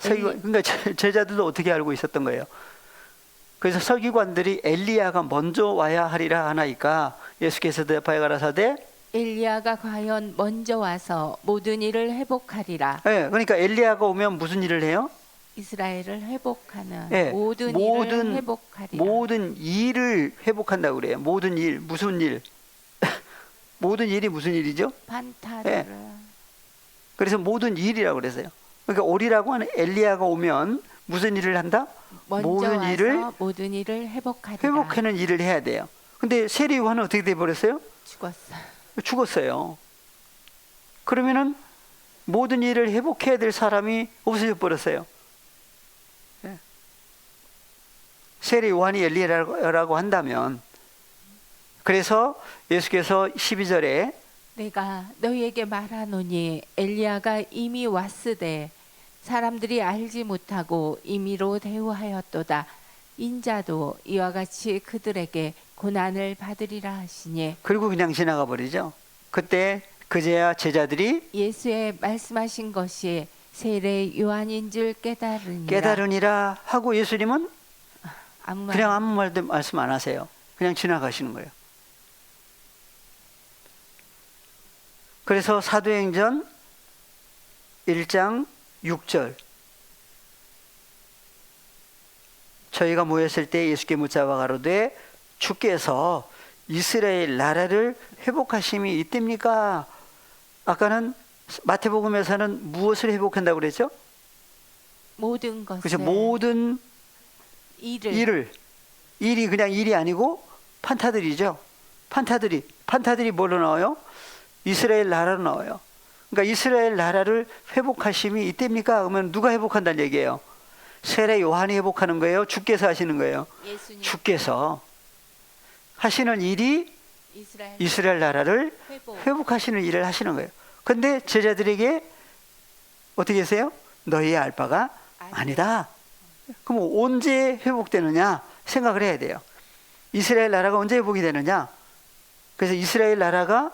그러니까 제자들도 어떻게 알고 있었던 거예요? 그래서 서기관들이 엘리야가 먼저 와야 하리라 하나이까? 예수께서 대답하여 가라사대 엘리야가 과연 먼저 와서 모든 일을 회복하리라. 예, 그러니까 엘리야가 오면 무슨 일을 해요? 이스라엘을 회복하는 예, 모든 모든- 일을 회복하리라. 모든 일을 회복한다고 그래요. 모든 일, 무슨 일? 모든 일이 무슨 일이죠? 판타를 그래서 모든 일이라고 그랬어요. 그러니까 오리라고 하는 엘리야가 오면 무슨 일을 한다? 먼저 모든 와서 일을 모든 일을 회복하리라. 회복하는 일을 해야 돼요. 근데 세리요한은 어떻게 돼 버렸어요? 죽었어. 죽었어요. 그러면은 모든 일을 회복해야 될 사람이 없어져 버렸어요. 예. 세례 요한이 엘리야라고 한다면, 그래서 예수께서 12절에 내가 너희에게 말하노니 엘리야가 이미 왔으되 사람들이 알지 못하고 임의로 대우하였도다. 인자도 이와 같이 그들에게 고난을 받으리라 하시니. 그리고 그냥 지나가 버리죠. 그때 그제야 제자들이 예수의 말씀하신 것이 세례 요한인 줄 깨달으니라 하고 예수님은 아무 말 그냥 아무 말도 말씀 안 하세요. 그냥 지나가시는 거예요. 그래서 사도행전 1장 6절 저희가 모였을 때 예수께 묻자와 가로되 주께서 이스라엘 나라를 회복하심이 이때입니까? 아까는 마태복음에서는 무엇을 회복한다고 그랬죠? 모든 것을 그래서 모든 일이 그냥 일이 아니고 판타들이죠. 판타들이 뭘로 나와요? 이스라엘 나라로 나와요. 그러니까 이스라엘 나라를 회복하심이 이때입니까? 그러면 누가 회복한다는 얘기예요? 세례 요한이 회복하는 거예요? 주께서 하시는 거예요? 예수님 주께서 하시는 일이 이스라엘 나라를 회복하시는 일을 하시는 거예요. 근데 제자들에게 어떻게 하세요? 너희의 알 바가 아니다. 그럼 언제 회복되느냐 생각을 해야 돼요. 이스라엘 나라가 언제 회복이 되느냐? 그래서 이스라엘 나라가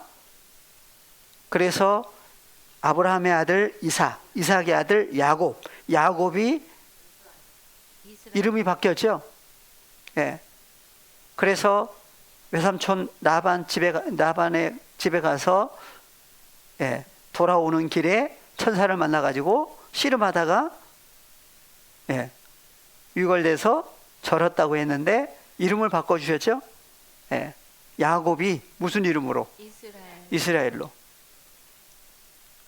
그래서 아브라함의 아들 이삭의 아들 야곱이 이름이 바뀌었죠. 예. 그래서 외삼촌 나반의 집에 가서 예, 돌아오는 길에 천사를 만나가지고 씨름하다가 예, 유골돼서 절었다고 했는데 이름을 바꿔주셨죠. 예, 야곱이 무슨 이름으로? 이스라엘로.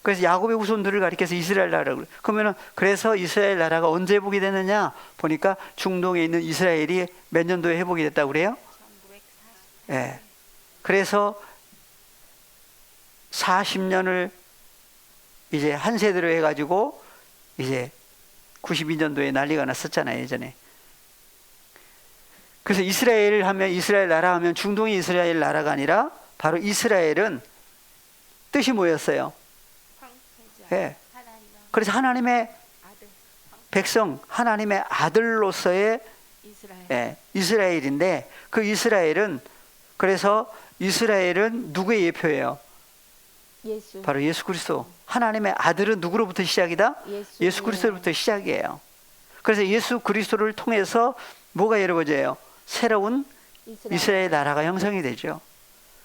그래서 야곱의 후손들을 가리켜서 이스라엘 나라고. 그러면은 그래서 이스라엘 나라가 언제 회복이 되느냐 보니까 중동에 있는 이스라엘이 몇 년도에 회복이 됐다고 그래요? 1940. 예. 그래서 40년을 이제 한 세대로 해가지고 이제 92년도에 난리가 났었잖아요, 예전에. 그래서 이스라엘 하면 이스라엘 나라 하면 중동의 이스라엘 나라가 아니라 바로 이스라엘은 뜻이 뭐였어요? 예. 그래서 하나님의 백성, 하나님의 아들로서의 이스라엘인데 그 이스라엘은 그래서 이스라엘은 누구의 예표예요? 바로 예수 그리스도. 하나님의 아들은 누구로부터 시작이다? 예수 그리스도로부터 시작이에요. 그래서 예수 그리스도를 통해서 뭐가 이루어져요? 새로운 이스라엘 나라가 형성이 되죠.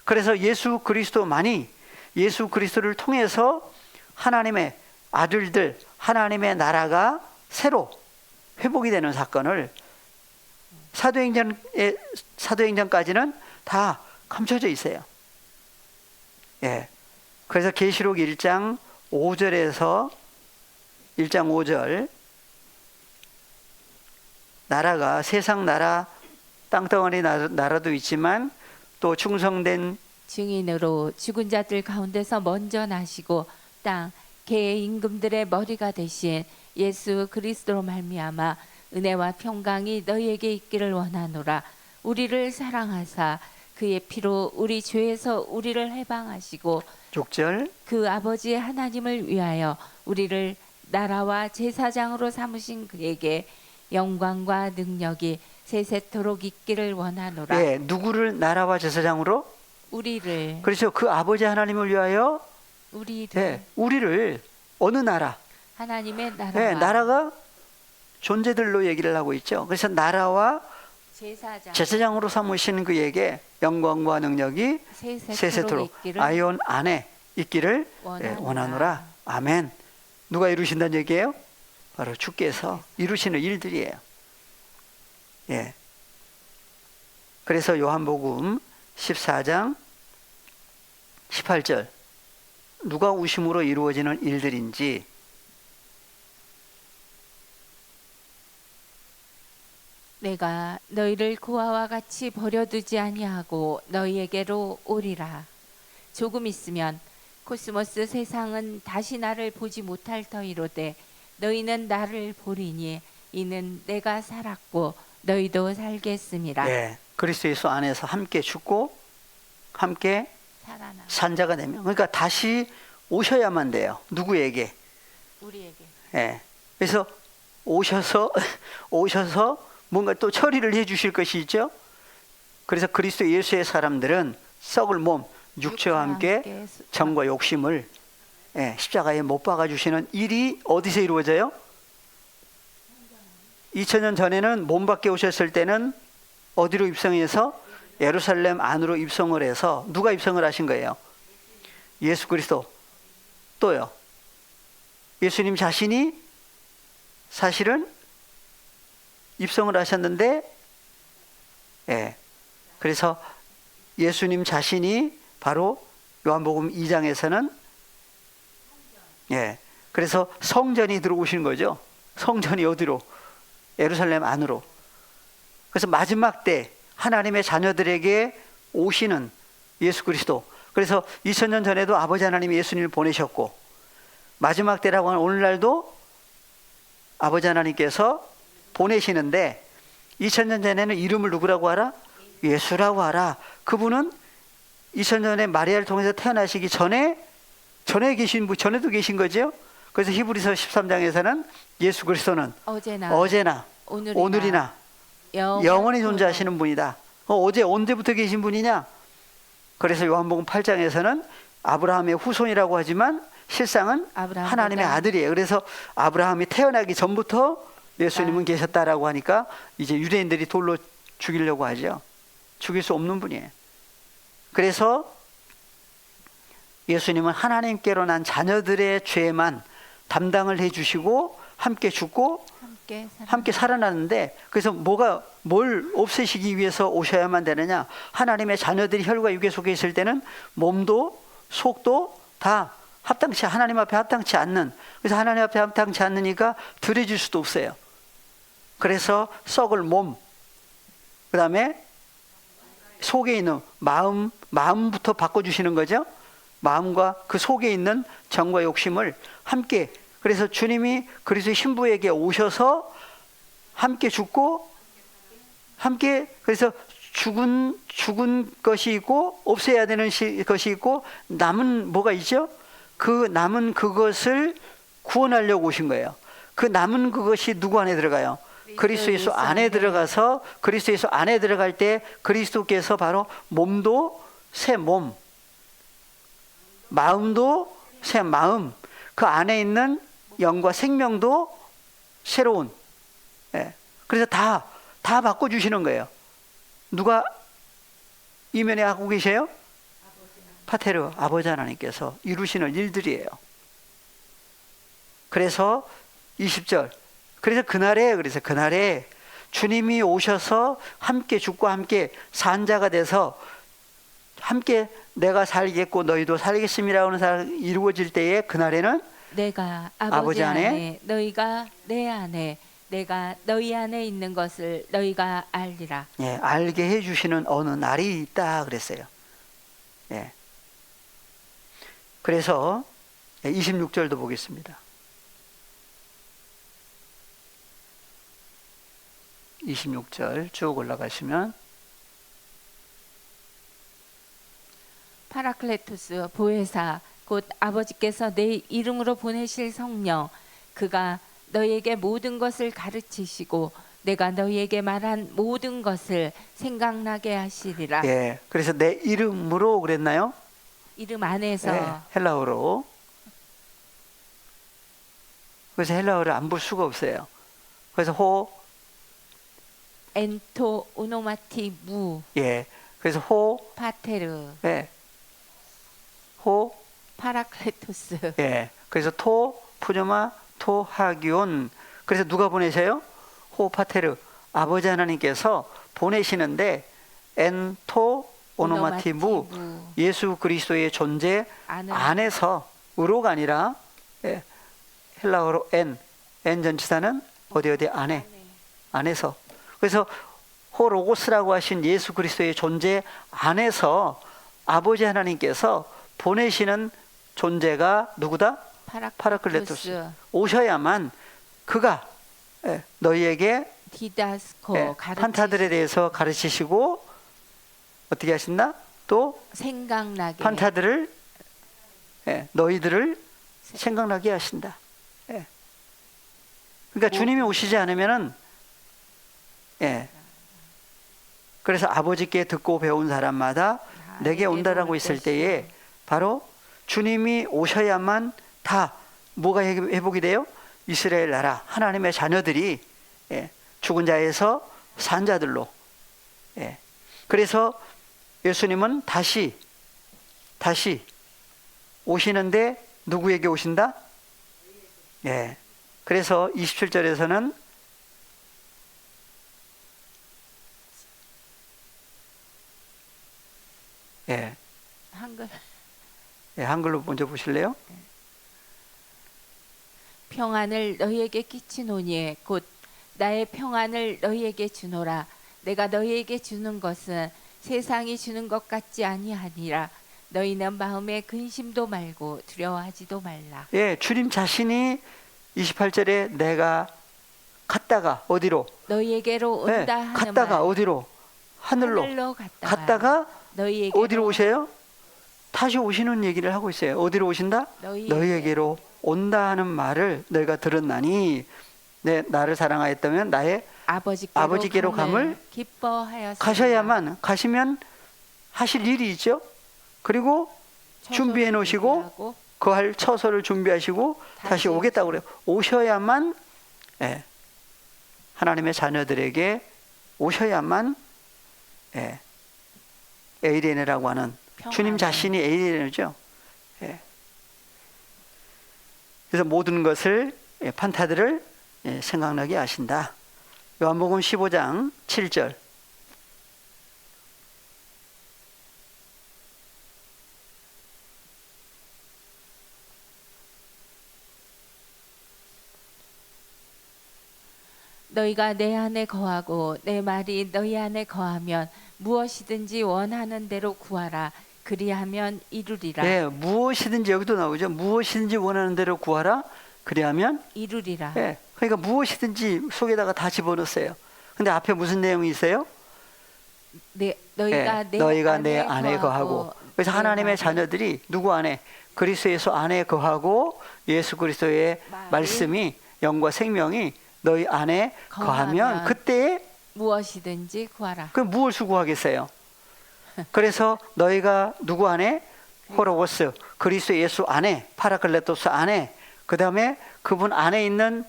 그래서 예수 그리스도만이 예수 그리스도를 통해서 하나님의 아들들, 하나님의 나라가 새로 회복이 되는 사건을 사도행전까지는 다 감춰져 있어요. 예. 그래서 계시록 1장 5절에서 1장 5절 나라가 세상 나라 땅덩어리 나라도 있지만 또 충성된 증인으로 죽은 자들 가운데서 먼저 나시고 땅 개의 임금들의 머리가 되신 예수 그리스도로 말미암아 은혜와 평강이 너희에게 있기를 원하노라. 우리를 사랑하사 그의 피로 우리 죄에서 우리를 해방하시고 6절 그 아버지 하나님을 위하여 우리를 나라와 제사장으로 삼으신 그에게 영광과 능력이 세세토록 있기를 원하노라. 예, 누구를 나라와 제사장으로? 우리를. 그렇죠. 그 아버지 하나님을 위하여 우리를 어느 나라? 하나님의 나라와 나라가 존재들로 얘기를 하고 있죠. 그래서 나라와 제사장 로 삼으신 그에게 영광과 능력이 세세토록 있기를 아이온 안에 있기를 원하노라. 아멘. 누가 이루신다는 얘기예요? 바로 주께서 이루시는 일들이에요. 예. 그래서 요한복음 14장 18절 누가 우심으로 이루어지는 일들인지 내가 너희를 고아와 같이 버려두지 아니하고 너희에게로 오리라. 조금 있으면 코스모스 세상은 다시 나를 보지 못할 터이로되 너희는 나를 보리니 이는 내가 살았고 너희도 살겠음이라. 예. 그리스도 예수 안에서 함께 죽고 함께 살아나 산 자가 되면 그러니까 다시 오셔야만 돼요. 누구에게? 우리에게. 예. 그래서 오셔서 뭔가 또 처리를 해 주실 것이 있죠. 그래서 그리스도 예수의 사람들은 썩을 몸 육체와 함께 정과 욕심을 십자가에 못 박아 주시는 일이 어디서 이루어져요? 2000년 전에는 몸 밖에 오셨을 때는 어디로 입성해서 예루살렘 안으로 입성을 해서 누가 입성을 하신 거예요? 예수 그리스도. 또요. 예수님 자신이 사실은 입성을 하셨는데, 그래서 예수님 자신이 바로 요한복음 2장에서는 그래서 성전이 들어오신 거죠. 성전이 어디로? 예루살렘 안으로. 그래서 마지막 때 하나님의 자녀들에게 오시는 예수 그리스도. 그래서 2000년 전에도 아버지 하나님이 예수님을 보내셨고 마지막 때라고 하는 오늘날도 아버지 하나님께서 보내시는데 2000년 전에는 이름을 누구라고 하라? 예수라고 하라. 그분은 2000년에 마리아를 통해서 태어나시기 전에 계신 분, 전에도 계신 거죠. 그래서 히브리서 13장에서는 예수 그리스도는 어제나 오늘이나 영원히 존재하시는 분이다. 어제 언제부터 계신 분이냐? 그래서 요한복음 8장에서는 아브라함의 후손이라고 하지만 실상은 하나님의 아들이에요. 그래서 아브라함이 태어나기 전부터 예수님은 계셨다라고 하니까 이제 유대인들이 돌로 죽이려고 하죠. 죽일 수 없는 분이에요. 그래서 예수님은 하나님께로 난 자녀들의 죄만 담당을 해주시고 함께 죽고 함께 살아났는데 그래서 뭘 없애시기 위해서 오셔야만 되느냐? 하나님의 자녀들이 혈과 육에 속해 있을 때는 몸도 속도 다 하나님 앞에 합당치 않는, 그래서 하나님 앞에 합당치 않으니까 드려질 수도 없어요. 그래서 썩을 몸, 그 다음에 속에 있는 마음부터 바꿔주시는 거죠. 마음과 그 속에 있는 정과 욕심을 함께, 그래서 주님이 그리스도의 신부에게 오셔서 함께 죽고 함께, 그래서 죽은 것이 있고 없애야 되는 것이 있고 남은 뭐가 있죠? 그 남은 그것을 구원하려고 오신 거예요. 그 남은 그것이 누구 안에 들어가요? 그리스도 예수 안에 들어가서 그리스도 예수 안에 들어갈 때 그리스도께서 바로 몸도 새 몸, 마음도 새 마음, 그 안에 있는 영과 생명도 새로운, 그래서 다 바꿔주시는 거예요. 누가 이면에 하고 계세요? 파테르 아버지 하나님께서 이루시는 일들이에요. 그래서 20절, 그래서 그날에 주님이 오셔서 함께 죽고 함께 산 자가 돼서 함께 내가 살겠고 너희도 살겠음이라고 하는 사람이 이루어질 때에 그날에는 내가 아버지 안에 너희가 내 안에 내가 너희 안에 있는 것을 너희가 알리라. 알게 해주시는 어느 날이 있다 그랬어요. 그래서 26절도 보겠습니다. 26절 쭉 올라가시면 파라클레토스 보혜사 곧 아버지께서 내 이름으로 보내실 성령 그가 너희에게 모든 것을 가르치시고 내가 너희에게 말한 모든 것을 생각나게 하시리라. 그래서 내 이름으로 그랬나요? 이름 안에서 헬라어로. 그래서 헬라어를 안 볼 수가 없어요. 그래서 엔토 오노마티 무 예. 그래서 호, 파테르 예. 호, 파라클레토스 예. 그래서 토, 푸뇨마, 토, 하기온. 그래서 누가 보내세요? 호, 파테르. 아버지 하나님께서 보내시는데 엔토 오노마티 무. 예수 그리스도의 존재 안에서 의로가 아니라 예, 헬라어로 엔 전치사는 어디 안에 안에서. 그래서 호로고스라고 하신 예수 그리스도의 존재 안에서 아버지 하나님께서 보내시는 존재가 누구다? 파라클레토스. 오셔야만 그가 예, 너희에게 디다스코 예, 판타들에 대해서 가르치시고 어떻게 하신다? 또 생각나게 판타들을 예, 너희들을 생각나게 하신다. 예. 그러니까 주님이 오시지 않으면은 예. 그래서 아버지께 듣고 배운 사람마다 내게 온다라고 있을 때에 바로 주님이 오셔야만 다 뭐가 회복이 돼요? 이스라엘 나라 하나님의 자녀들이 예, 죽은 자에서 산 자들로. 예. 그래서 예수님은 다시 오시는데 누구에게 오신다? 예. 그래서 27절에서는 예. 한글 예, 한글로 먼저 보실래요? 평안을 너희에게 끼치노니 곧 나의 평안을 너희에게 주노라. 내가 너희에게 주는 것은 세상이 주는 것 같지 아니하니라. 너희는 마음에 근심도 말고 두려워하지도 말라. 예, 주님 자신이 28절에 내가 갔다가 어디로? 너희에게로 온다 예, 하는 갔다가 말. 어디로? 하늘로 갔다가 너희에게로 어디로 오세요? 다시 오시는 얘기를 하고 있어요. 어디로 오신다? 너희에게로 온다 하는 말을 너희가 들었나니 나를 사랑하였다면 나의 아버지께로 감을 기뻐하였으나 가셔야만 가시면 하실 일이 있죠. 그리고 준비해 놓으시고 거할 처소를 준비하시고 다시 오겠다고 그래요. 오셔야만 예, 하나님의 자녀들에게 오셔야만 예, 에이레네라고 하는 주님 자신이 에이레네죠. 예. 그래서 모든 것을 판타들을 생각나게 하신다. 요한복음 15장 7절. 너희가 내 안에 거하고 내 말이 너희 안에 거하면 무엇이든지 원하는 대로 구하라. 그리하면 이루리라. 예, 무엇이든지 여기도 나오죠. 무엇이든지 원하는 대로 구하라. 그리하면 이루리라. 예, 그러니까 무엇이든지 속에다가 다 집어넣었어요. 근데 앞에 무슨 내용이 있어요? 너희가 내 안에 거하고. 그래서 하나님의 자녀들이 누구 안에? 그리스도 예수 안에 거하고 예수 그리스도의 말씀이 영과 생명이 너희 안에 거하면 그때 무엇이든지 구하라. 그 무엇을 구하겠어요? 그래서 너희가 누구 안에? 호로고스 그리스도 예수 안에 파라클레토스 안에 그 다음에 그분 안에 있는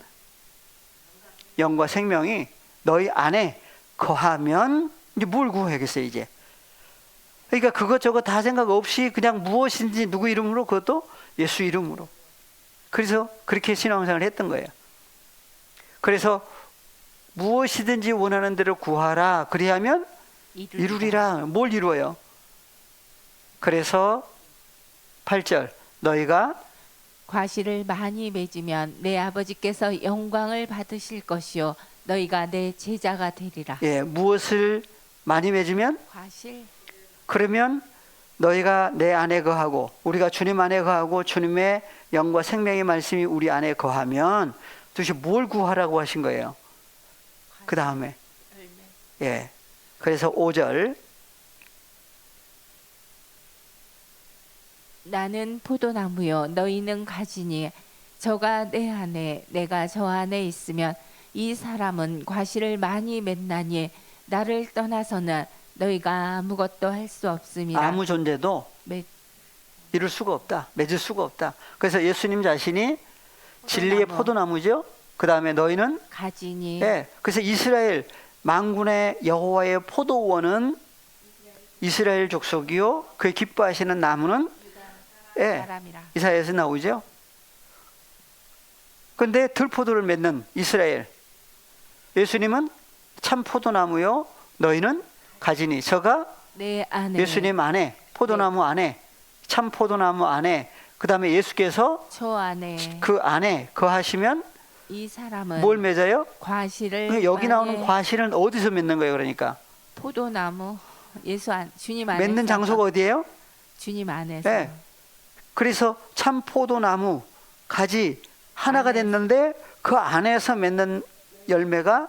영과 생명이 너희 안에 거하면 이제 뭘 구해야겠어요 이제. 그러니까 그것저것 다 생각 없이 그냥 무엇인지 누구 이름으로 그것도 예수 이름으로. 그래서 그렇게 신앙생활을 했던 거예요. 그래서 무엇이든지 원하는 대로 구하라. 그리하면 이루리라. 뭘 이루어요? 그래서 8절 너희가 과실을 많이 맺으면 내 아버지께서 영광을 받으실 것이요 너희가 내 제자가 되리라. 예, 무엇을 많이 맺으면? 과실. 그러면 너희가 내 안에 거하고 우리가 주님 안에 거하고 주님의 영과 생명의 말씀이 우리 안에 거하면 도대체 뭘 구하라고 하신 거예요? 그 다음에 예, 그래서 5절 나는 포도나무요 너희는 가지니 저가 내 안에 내가 저 안에 있으면 이 사람은 과실을 많이 맺나니 나를 떠나서는 너희가 아무것도 할 수 없음이라. 아무 존재도 이룰 수가 없다. 맺을 수가 없다. 그래서 예수님 자신이 진리의 포도나무죠. 그 다음에 너희는 가지니. 예, 그래서 이스라엘 만군의 여호와의 포도원은 이스라엘 족속이요 그의 기뻐하시는 나무는 사람이라. 이사야에서 나오죠. 근데 들포도를 맺는 이스라엘, 예수님은 참 포도나무요 너희는 가지니. 저가 내 안에 예수님 안에, 포도나무 안에, 참 포도나무 안에, 그 다음에 예수께서 저 안에 그 안에 거하시면 이 사람은 뭘 맺어요? 과실을 여기 나오는 많이 과실은 어디서 맺는 거예요? 그러니까 포도나무 주님 안에서 맺는 장소가 어디예요? 주님 안에서 네. 그래서 참 포도나무 가지 하나가 됐는데 그 안에서 맺는 열매가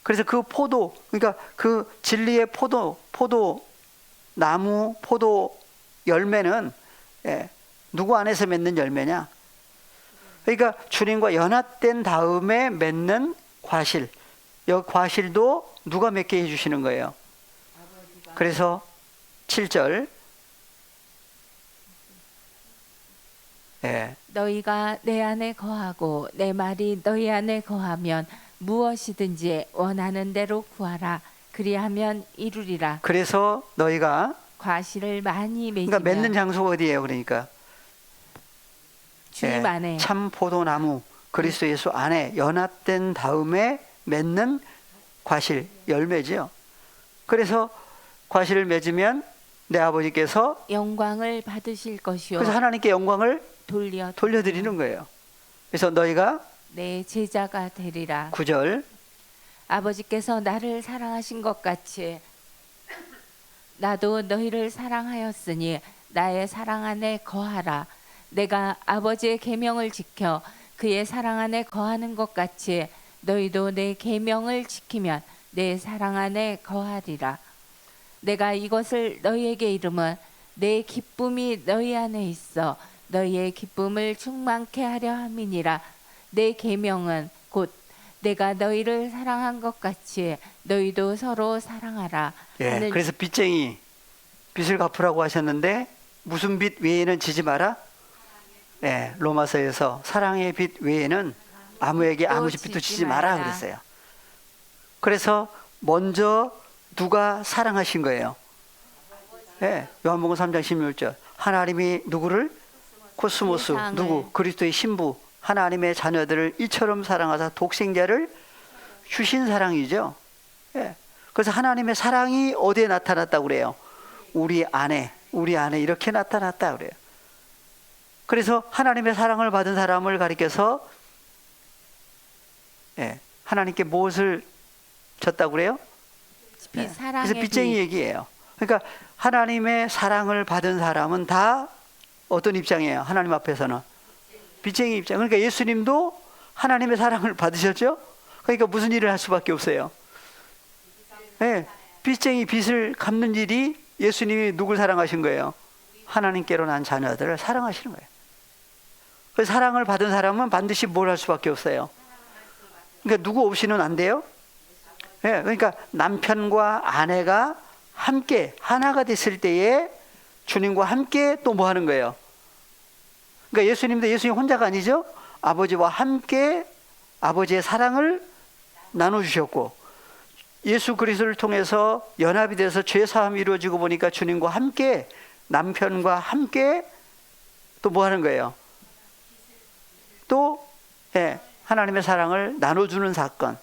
그래서 그 포도, 그러니까 그 진리의 포도 나무, 포도 열매는 누구 안에서 맺는 열매냐? 그러니까 주님과 연합된 다음에 맺는 과실. 이 과실도 누가 맺게 해주시는 거예요. 그래서 7절 너희가 내 안에 거하고 내 말이 너희 안에 거하면 무엇이든지 원하는 대로 구하라. 그리하면 이루리라. 그래서 너희가 과실을 많이 맺으면 그러니까 맺는 장소가 어디예요? 그러니까 주님 안에 참 포도나무 그리스도 예수 안에 연합된 다음에 맺는 과실 열매지요. 그래서 과실을 맺으면 내 아버지께서 영광을 받으실 것이요 그래서 하나님께 영광을 돌려드리는 거예요. 그래서 너희가 내 제자가 되리라. 9절 아버지께서 나를 사랑하신 것 같이 나도 너희를 사랑하였으니 나의 사랑 안에 거하라. 내가 아버지의 계명을 지켜 그의 사랑 안에 거하는 것 같이 너희도 내 계명을 지키면 내 사랑 안에 거하리라. 내가 이것을 너희에게 이름은 내 기쁨이 너희 안에 있어 너희의 기쁨을 충만케 하려 함이니라. 내 계명은 곧 내가 너희를 사랑한 것 같이 너희도 서로 사랑하라. 하는 그래서 빚쟁이 빚을 갚으라고 하셨는데 무슨 빚 외에는 지지 마라. 로마서에서 사랑의 빚 외에는 아무에게 아무 빚도 지지 마라 그랬어요. 그래서 먼저 누가 사랑하신 거예요? 요한복음 3장 16절 하나님이 누구를? 코스모스 누구? 그리스도의 신부 하나님의 자녀들을 이처럼 사랑하사 독생자를 주신 사랑이죠. 그래서 하나님의 사랑이 어디에 나타났다고 그래요? 우리 안에 이렇게 나타났다 그래요. 그래서 하나님의 사랑을 받은 사람을 가리켜서 하나님께 무엇을 줬다고 그래요? 그래서 빚쟁이 얘기예요. 그러니까 하나님의 사랑을 받은 사람은 다 어떤 입장이에요? 하나님 앞에서는 빚쟁이 입장. 그러니까 예수님도 하나님의 사랑을 받으셨죠? 그러니까 무슨 일을 할 수밖에 없어요? 빚쟁이 빚을 갚는 일이 예수님이 누굴 사랑하신 거예요? 하나님께로 난 자녀들을 사랑하시는 거예요. 그 사랑을 받은 사람은 반드시 뭘 할 수밖에 없어요. 그러니까 누구 없이는 안 돼요. 그러니까 남편과 아내가 함께 하나가 됐을 때에 주님과 함께 또 뭐 하는 거예요? 그러니까 예수님 혼자가 아니죠. 아버지와 함께 아버지의 사랑을 나눠주셨고 예수 그리스도를 통해서 연합이 돼서 죄 사함이 이루어지고 보니까 주님과 함께 남편과 함께 또 뭐 하는 거예요? 또 하나님의 사랑을 나눠주는 사건.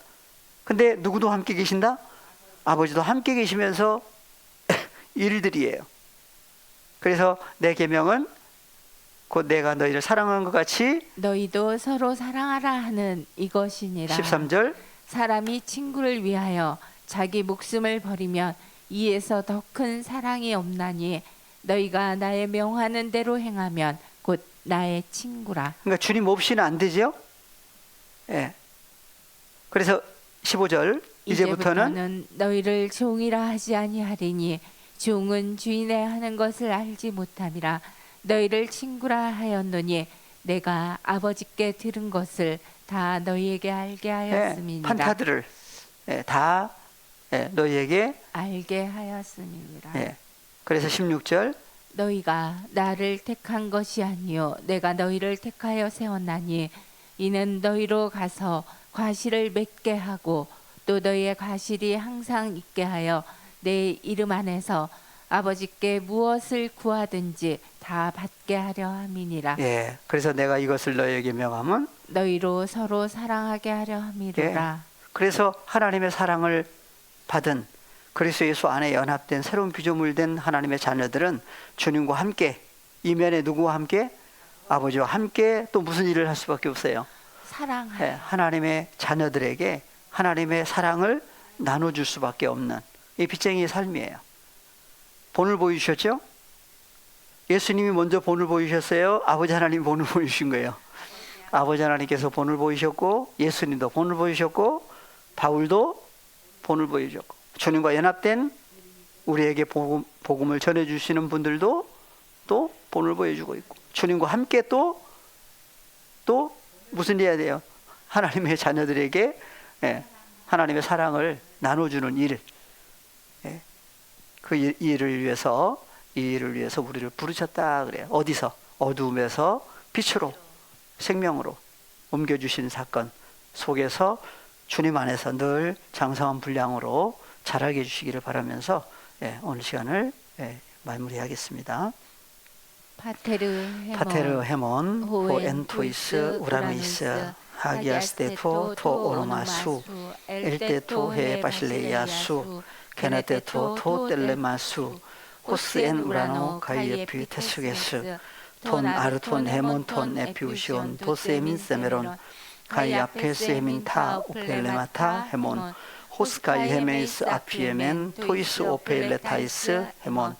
근데 누구도 함께 계신다? 아버지도 함께 계시면서 일들이에요. 그래서 내 계명은 곧 내가 너희를 사랑한 것 같이 너희도 서로 사랑하라 하는 이것이니라. 13절 사람이 친구를 위하여 자기 목숨을 버리면 이에서 더 큰 사랑이 없나니 너희가 나의 명하는 대로 행하면 곧 나의 친구라. 그러니까 주님 없이는 안 되죠. 그래서 15절 이제부터는 너희를 종이라 하지 아니하리니 종은 주인의 하는 것을 알지 못함이라. 너희를 친구라 하였노니 내가 아버지께 들은 것을 다 너희에게 알게 하였음이니라. 판타들을 다 너희에게 알게 하였음이니라. 그래서 16절 너희가 나를 택한 것이 아니요 내가 너희를 택하여 세웠나니 이는 너희로 가서 과실을 맺게 하고 또 너희의 과실이 항상 있게 하여 내 이름 안에서 아버지께 무엇을 구하든지 다 받게 하려 함이니라. 예, 그래서 내가 이것을 너희에게 명함은 너희로 서로 사랑하게 하려 함이로라. 그래서 하나님의 사랑을 받은 그리스도 예수 안에 연합된 새로운 피조물된 하나님의 자녀들은 주님과 함께 이면에 누구와 함께 아버지와 함께 또 무슨 일을 할 수밖에 없어요. 사랑하여. 하나님의 자녀들에게 하나님의 사랑을 나눠줄 수밖에 없는 이 빚쟁이의 삶이에요. 본을 보여주셨죠? 예수님이 먼저 본을 보이셨어요? 아버지 하나님이 본을 보여주신 거예요. 아버지 하나님께서 본을 보이셨고 예수님도 본을 보이셨고 바울도 본을 보여줬고 주님과 연합된 우리에게 복음을 전해주시는 분들도 또 본을 보여주고 있고 주님과 함께 또 무슨 일 해야 돼요? 하나님의 자녀들에게 하나님의 사랑을 나눠주는 일, 그 일을 위해서 우리를 부르셨다 그래요. 어디서? 어두움에서 빛으로 생명으로 옮겨주신 사건 속에서 주님 안에서 늘 장성한 분량으로 자라게 해주시기를 바라면서 오늘 시간을 마무리하겠습니다. 파테르 헤몬 호 엔토이스 우라노이스 하기아스테토 토 오노마수 엘테토 헤 바실레이아수 게네테토 토 텔레마수 호스 엔 우라노 가이에피 테스게스 톤 아르톤 헤몬 톤 에피우시온 도세민 세메론 가이 아페스 헤민 타 오펠레마타 헤몬 호스카이 헤메이스 아피에멘 토이스 오펠레타이스 헤몬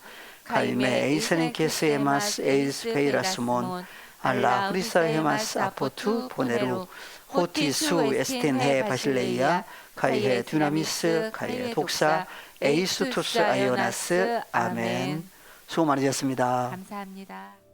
가이메 에이세넨케스 헤마스 에이스 페이라스몬 알라 후리사 헤마스 아포투 보네루 호티수 에스텐 헤 바실레이아 가이헤 듀나미스 가이헤 독사 에이스투스 아이오나스 아멘. 수고 많으셨습니다. 감사합니다.